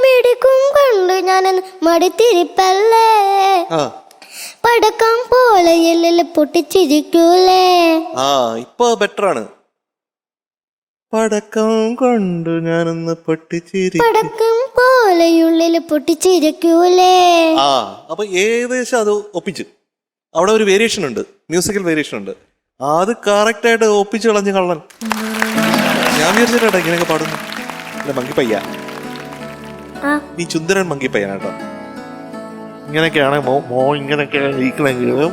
മിടിക്കും കൊണ്ട് ഞാനെന്ന് മടിത്തിരിപ്പല്ലേ, പടക്കം പോലെ എല്ലാം പൊട്ടിച്ചിരിക്കൂലേ. ഇപ്പൊ ബെറ്റർ ആണ്. പടക്കം കൊണ്ട് ഞാനൊന്ന് പൊട്ടിച്ചിരി, പടക്കം പോലെയുള്ളിൽ പൊട്ടിച്ചിരിക്കൂലേ. അപ്പൊ ഏകദേശം അത് ഒപ്പിച്ച്. അവിടെ ഒരു വേരിയേഷൻ ഉണ്ട്, മ്യൂസിക്കൽ വേരിയേഷൻ ഉണ്ട്. അത് കറക്റ്റ് ആയിട്ട് ഒപ്പിച്ച് കളഞ്ഞ് കള്ളൻ. ഞാൻ വിചാരിച്ചിട്ടാ ഇങ്ങനെയൊക്കെ പാടുന്നു. അല്ല മങ്കി പയ്യ, നീ ചുന്ദരൻ മങ്കി പയ്യനാട്ടോ. ഇങ്ങനെയൊക്കെയാണ് ഇങ്ങനെയൊക്കെ ഇരിക്കണെങ്കിലും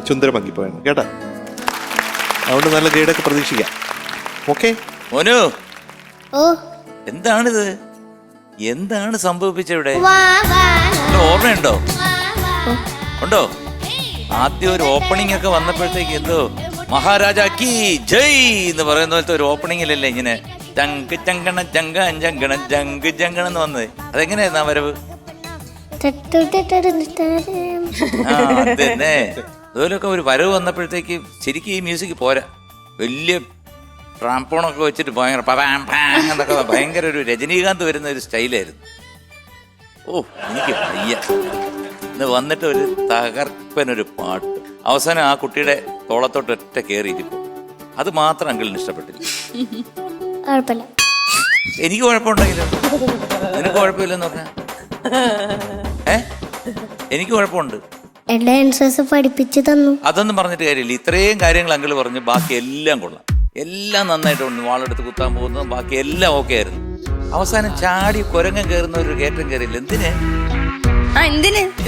ചുന്ദരൻ മങ്കി പയ്യൻ കേട്ടാ. അതുകൊണ്ട് നല്ല ഗൈഡൊക്കെ പ്രതീക്ഷിക്കാം. ഓക്കെ മോനു, ഓ എന്താണിത്? എന്താണ് സംഭവിപ്പിച്ചവിടെ? ഓർമ്മയുണ്ടോ? ഉണ്ടോ? ആദ്യം ഒരു ഓപ്പണിംഗ് ഒക്കെ വന്നപ്പോഴത്തേക്ക് എന്തോ മഹാരാജ കീ ജയ് എന്ന് പറയുന്ന പോലത്തെ ഒരു ഓപ്പണിംഗിലല്ലേ ഇങ്ങനെ ചങ്ക് ചങ്കണ ജങ്ക് ജങ്കണെന്ന് വന്നത്. അതെങ്ങനെയായിരുന്നു ആ വരവ്? അതന്നെ. അതുപോലൊക്കെ ഒരു വരവ് വന്നപ്പോഴത്തേക്ക് ശരിക്കും ഈ മ്യൂസിക് പോരാ. വലിയ ട്രാംപോണൊക്കെ വെച്ചിട്ട് ഭയങ്കര എന്നൊക്കെ ഭയങ്കര ഒരു രജനീകാന്ത് വരുന്ന ഒരു സ്റ്റൈലായിരുന്നു. ഓ എനിക്ക് വയ്യ. ഇന്ന് വന്നിട്ട് ഒരു തകർപ്പനൊരു പാട്ട്. അവസാനം ആ കുട്ടിയുടെ തോളത്തോട്ട് ഒറ്റ കയറിയിരിക്കും. അത് മാത്രം അങ്കിളിന് ഇഷ്ടപ്പെട്ടില്ല. എനിക്ക് കുഴപ്പമുണ്ടെങ്കിലോ? നിനക്ക് കുഴപ്പമില്ലെന്ന് പറഞ്ഞ എനിക്ക് കുഴപ്പമുണ്ട്. പഠിപ്പിച്ചു തന്നു. അതൊന്നും പറഞ്ഞിട്ട് കാര്യമില്ല. ഇത്രയും കാര്യങ്ങൾ അങ്കിള് പറഞ്ഞു. ബാക്കി എല്ലാം കൊള്ളാം, എല്ലാം നന്നായിട്ടുണ്ട്. വാളെടുത്ത് കുത്താൻ പോകുന്നതും ബാക്കി എല്ലാം ഓക്കെ ആയിരുന്നു. അവസാനം ചാടി കുരങ്ങൻ കയറുന്ന ഒരു കയറ്റം കയറിയില്ല. എന്തിന്?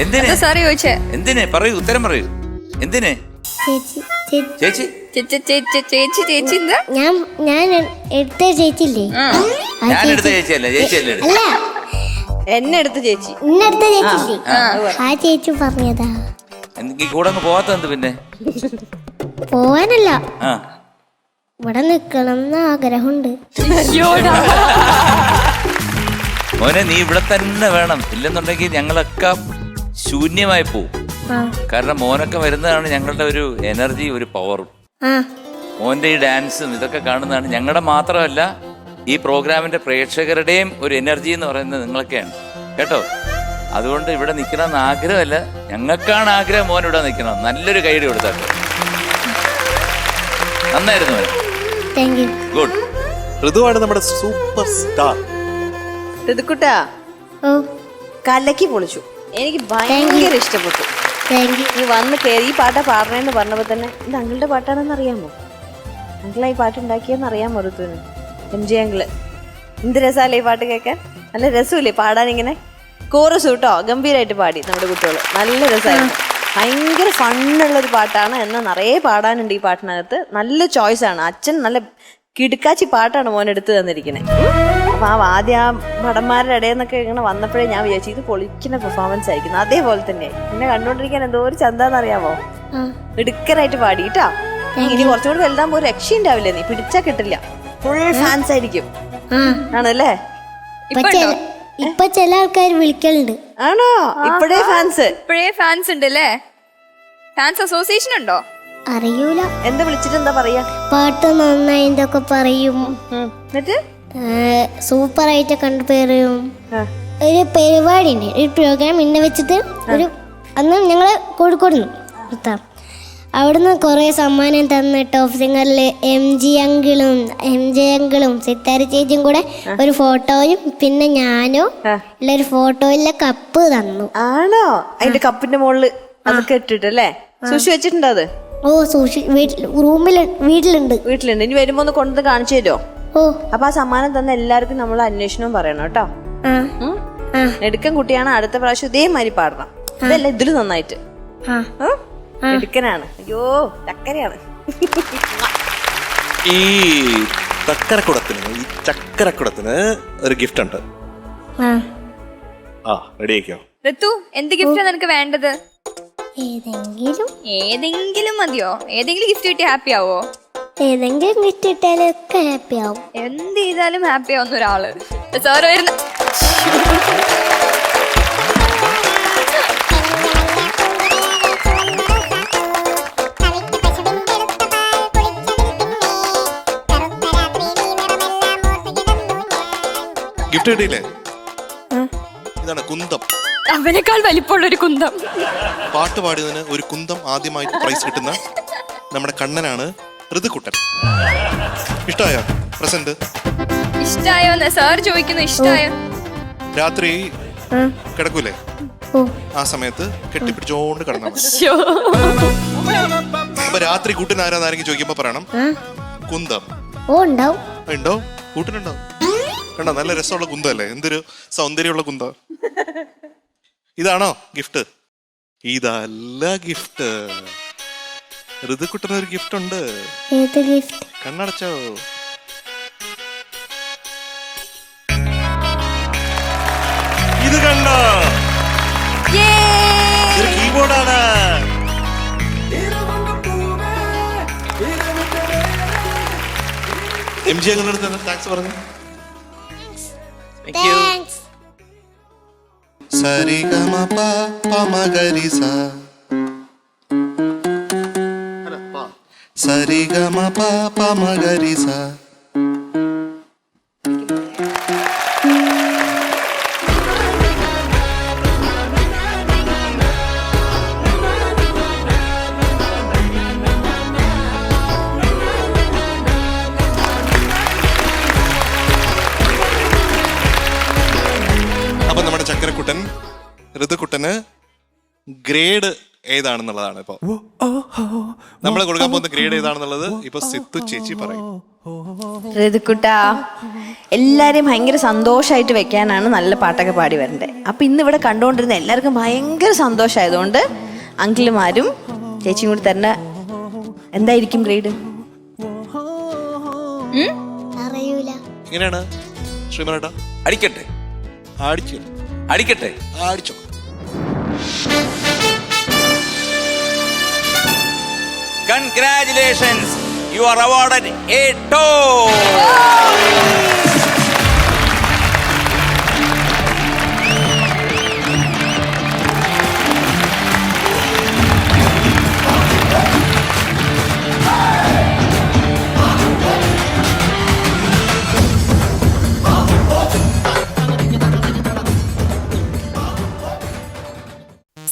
എന്തിന് പറയൂ, ഉത്തരം പറയൂ. എന്തിന്? ചേച്ചി ഞാൻ എടുത്ത ചേച്ചില്ലേ? ഞാൻ എടുത്ത ചേച്ചിയല്ല, ചേച്ചിയല്ലേ? എന്നെ എടുത്ത ചേച്ചി, ഇന്നെടുത്ത ചേച്ചില്ലേ? ആ ചേച്ചി പറഞ്ഞതാ. എനിക്ക് കൂടെ അങ്ങ് പോവാത്ത എന്ത്? പിന്നെ പോവാനല്ല, ഇവിടെ നിക്കണം എന്ന് ആഗ്രഹമുണ്ട്. മോനെ നീ ഇവിടെ തന്നെ വേണം. ഇല്ലെന്നുണ്ടെങ്കിൽ ഞങ്ങളൊക്കെ ശൂന്യമായി പോവും. കാരണം മോനൊക്കെ വരുന്നതാണ് ഞങ്ങളുടെ ഒരു എനർജി, ഒരു പവറും. മോന്റെ ഈ ഡാൻസും ഇതൊക്കെ കാണുന്നതാണ് ഞങ്ങളുടെ മാത്രമല്ല ഈ പ്രോഗ്രാമിന്റെ പ്രേക്ഷകരുടെയും ഒരു എനർജി എന്ന് പറയുന്നത് നിങ്ങളൊക്കെയാണ് കേട്ടോ. അതുകൊണ്ട് ഇവിടെ നിൽക്കണമെന്ന് ആഗ്രഹമല്ല, ഞങ്ങൾക്കാണ് ആഗ്രഹം മോൻ ഇവിടെ നിൽക്കണം. നല്ലൊരു കൈയ്യടി കൊടുത്താൽ. നന്നായിരുന്നു മോൻ, ഗുഡ്. ഋതുവാണ് നമ്മുടെ സൂപ്പർ സ്റ്റാർ. ഋതുക്കുട്ടാ ഓ കലക്കി പൊളിച്ചു. എനിക്ക് ഭയങ്കര ഇഷ്ടപ്പെട്ടു. Thank you. നീ വന്ന് കയറി ഈ പാട്ടാ പാടണേന്ന് പറഞ്ഞപ്പോ തന്നെ ഇത് അങ്കിളുടെ പാട്ടാണെന്ന് അറിയാമോ? അങ്കിളാ ഈ പാട്ട് ഉണ്ടാക്കിയെന്ന് അറിയാമോ ഋതുവിന്? MJ uncle. എന്ത് രസാലേ ഈ പാട്ട് കേൾക്കാൻ, നല്ല രസമില്ലേ പാടാനിങ്ങനെ. കോറസ് കേട്ടോ ഗംഭീരമായിട്ട് പാടി നമ്മുടെ കുട്ടികൾ, നല്ല രസമായിരുന്നു. ഭയങ്കര ഫണ്ണുള്ളൊരു പാട്ടാണ്, എന്നാൽ നിറയെ പാടാനുണ്ട് ഈ പാട്ടിനകത്ത്. നല്ല ചോയ്സാണ്. അച്ഛൻ നല്ല കിടുക്കാച്ചി പാട്ടാണ് മോൻ എടുത്തു തന്നിരിക്കുന്നത്. അപ്പൊ ആദ്യം ആ ഭടന്മാരുടെ ഇടയിൽ നിന്നൊക്കെ ഇങ്ങനെ വന്നപ്പോഴേ ഞാൻ വിചാരിച്ചു ഇത് പൊളിക്കുന്ന പെർഫോമൻസ് ആയിരിക്കുന്നു. അതേപോലെ തന്നെ പിന്നെ കണ്ടുകൊണ്ടിരിക്കാൻ എന്തോ ഒരു ചന്താന്നറിയാമോ, ഇടുക്കനായിട്ട് പാടി കേട്ടാ. ഇനി കുറച്ചുകൂടി വലുതാകുമ്പോ ഒരു രക്ഷയുണ്ടാവില്ലേ, നീ പിടിച്ചാ കിട്ടില്ല, ഫുൾ ഫാൻസ് ആയിരിക്കും. ആണല്ലേ? ഇപ്പൊ ചില ആൾക്കാർ വിളിക്കലുണ്ട്. ആണോ? ഇപ്പോഴേ ഫാൻസ്? ഇപ്പോഴേ ഫാൻസ് ഉണ്ട് അല്ലേ? ഫാൻസ് അസോസിയേഷൻ ഉണ്ടോ? അറിയൂല. എന്താ വിളിച്ചിട്ട് എന്താ പറയാ? പാട്ട് നന്നായിട്ടൊക്കെ പറയും, എന്നിട്ട് സൂപ്പറായിട്ട് കണ്ടുപേരും. ഒരു പരിപാടി ഉണ്ട്, ഒരു പ്രോഗ്രാം ഇന്നെ വെച്ചിട്ട് ഒരു അന്ന് ഞങ്ങള് കോഴിക്കോട് നിർത്താം. അവിടുന്ന് കുറെ സമ്മാനം തന്ന് ടോപ്പ് സിംഗറില് MJ അങ്കിളും സിത്താര ചേച്ചിയും കൂടെ ഒരു ഫോട്ടോയും പിന്നെ ഞാനോ ഉള്ള ഒരു ഫോട്ടോയിലെ കപ്പ് തന്നു. ആണോ? അതിന്റെ കപ്പിന്റെ മുകളില് അതൊക്കെ ഇട്ടിട്ടല്ലേ സൂക്ഷിച്ച് വെച്ചിട്ടുണ്ടോ അത്? ഓ വീട്ടിലുണ്ട്. ഇനി വരുമ്പോ ഒന്ന് കൊണ്ടു കാണിച്ചു തരുമോ? ഓ അപ്പൊ ആ സമ്മാനം തന്ന എല്ലാവർക്കും നമ്മൾ അന്വേഷണവും പറയണം കേട്ടോ. എടുക്കൻ കുട്ടിയാണ്, അടുത്ത പ്രാവശ്യം ഇതേമാതിരി പാടണം. ഇതല്ല ഇതില് നന്നായിട്ട്. എടുക്കനാണ്. അയ്യോ ചക്കരയാണ്. ഈ ചക്കരക്കുടത്തിന് ഒരു ഗിഫ്റ്റ് ഉണ്ട്. റെഡി ആക്കിയോ? ഋതു, എന്ത് ഗിഫ്റ്റാ നിനക്ക് വേണ്ടത്? ഏതെങ്കിലും മതിയോ? ഏതെങ്കിലും ഗിഫ്റ്റ് കിട്ടി ഹാപ്പി ആവോ? ഏതെങ്കിലും ഗിഫ്റ്റ് കിട്ടിയാലൊക്കെ ഹാപ്പി ആവും. എന്ത് ചെയ്താലും ഹാപ്പി ആവുന്ന ഒരാള് സാറ് വരുന്ന. ഗിഫ്റ്റ് കിട്ടിയില്ലേ? ഇതാണ് കുന്തം. അവനേക്കാൾ വലിപ്പമുള്ള ഒരു കുന്തം. പാട്ട് പാടിയതിന് ഒരു കുന്തം ആദ്യമായിട്ട് പ്രൈസ് കിട്ടുന്ന നമ്മുടെ കണ്ണനാണ് ഋതുക്കുട്ടൻ. ഇഷ്ടായോ പ്രസന്റ്? ഇഷ്ടായോന്ന് സാർ ചോദിക്കുന്നു. ഇഷ്ടായോ? രാത്രി കിടക്കൂലേ, ആ സമയത്ത് കെട്ടിപ്പിടിച്ചോണ്ട് കിടന്നു. അപ്പൊ രാത്രി കൂട്ടിന് ആരാന്നാരെങ്കിലും ചോദിക്കുമ്പോ പറയണം കുന്തം. ഉണ്ടോ? കൂട്ടിനുണ്ടോ? കണ്ടോ, നല്ല രസമുള്ള കുന്തല്ലേ, എന്തൊരു സൗന്ദര്യമുള്ള കുന്ത. ഇതാണോ ഗിഫ്റ്റ്? ഇതല്ല ഗിഫ്റ്റ്. ഋതുക്കുട്ടനൊരു ഗിഫ്റ്റ് ഉണ്ട്. കണ്ണടച്ചോ? ഇത് കണ്ടോ? കീബോർഡാണ്. MJ അങ്ങളുടെ അടുത്ത് താങ്ക്സ് പറഞ്ഞു. സരിഗമപ പമഗരിസ സരിഗമപ പമഗരിസ. അപ്പൊ നമ്മുടെ ചക്കരക്കുട്ടൻ ഋതുക്കുട്ടന് ഗ്രേഡ് ഏതാണെന്നുള്ളതാണ് ഇപ്പൊ നമ്മൾ കൊടുക്കാൻ പോകുന്ന ഗ്രേഡ് ഏതാണെന്നുള്ളത് ഇപ്പൊ സിത്തു ചേച്ചി പറയും. ഋതുക്കുട്ടാ, എല്ലാരെയും ഭയങ്കര സന്തോഷമായിട്ട് വെക്കാനാണ് നല്ല പാട്ടൊക്കെ പാടി വരണ്ടേ. അപ്പൊ ഇന്ന് ഇവിടെ കണ്ടുകൊണ്ടിരുന്ന എല്ലാവർക്കും ഭയങ്കര സന്തോഷമായതുകൊണ്ട് അങ്കിളുമാരും ചേച്ചിയും കൂടി തരുന്ന എന്തായിരിക്കും ഗ്രേഡ്? അറിയൂല. എങ്ങനെയാണ് ശ്രീമനേട്ടാ? അടിക്കട്ടെ അടിച്ചോ. Congratulations, you are awarded a toe.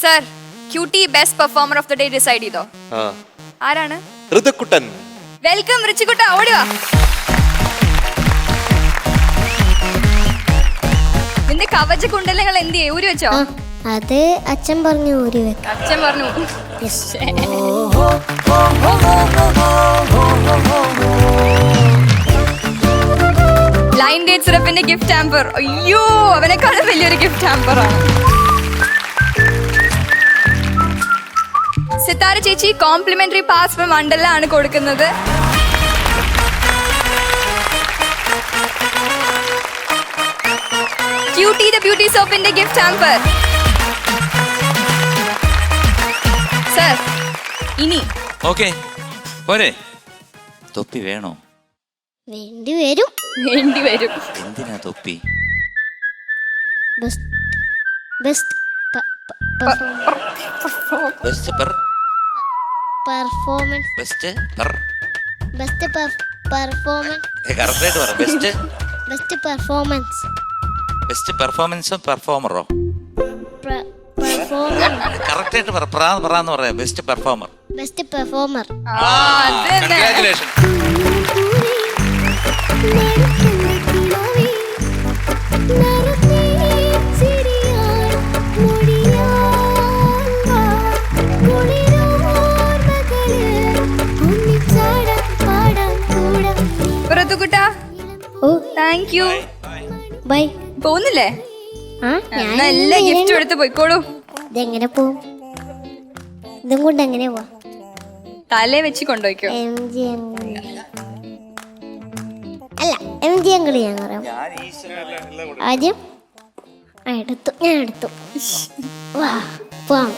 Sir, cutie best performer of the day decide ചെയ്തോ? ആരാണ്? ഋതുക്കുട്ടൻ. വെൽക്കം ഋച്ചിക്കുട്ട, ഓടി വാ. നിന്റെ കവച കുണ്ടലങ്ങൾ എന്ത് ചെയ്യും? ഊരി വെച്ചോ? അത് അച്ഛൻ പറഞ്ഞു ഊരി വെക്കാം. അച്ഛൻ പറഞ്ഞു. ലൈൻ ഡേറ്റ് സിറപ്പിന്റെ ഗിഫ്റ്റ് ഹാമ്പർ. അയ്യോ, അവനെക്കാളും വലിയൊരു ഗിഫ്റ്റ് ഹാമ്പർ ആണ്. സിത്താര ചേച്ചി കോംപ്ലിമെന്ററി പാസ് ഫ്രം മണ്ഡല ആണ് കൊടുക്കുന്നത്. ക്യൂട്ടി ദ ബ്യൂട്ടി സോപ്പിന്റെ ഗിഫ്റ്റ് ഹാമ്പർ. സർ, ഇനി ഓക്കെ പോരെ? തൊപ്പി വേണോ? വേണ്ടി വരും. വേണ്ടി വരും. എന്തിനാ തൊപ്പി? Best best best performance. Best best performance. കറക്റ്റായിട്ട് പറ. Best best performance. ബെസ്റ്റ് പെർഫോമൻസോ പെർഫോമറോ? പെർഫോമൻസ്. കറക്റ്റായിട്ട് പറ. പറയാന്ന് പറയാം. Best performer. Best performer. Congratulation. Thank you. Bye. പോകുന്നില്ലേ? ആ, എല്ലാ ഗിഫ്റ്റും എടുത്ത് പോയിക്കോളൂ. ഇതെങ്ങനെ പോവും? ഇതും കൊണ്ട് എങ്ങനെ പോവാ? തലേ വെച്ച് കൊണ്ടുപോയിക്കോ. MG അല്ല, MG അങ്കിള് ഞാൻ പറയാം. ആദ്യം ഞാൻ എടുത്തു. വാ പോവാം.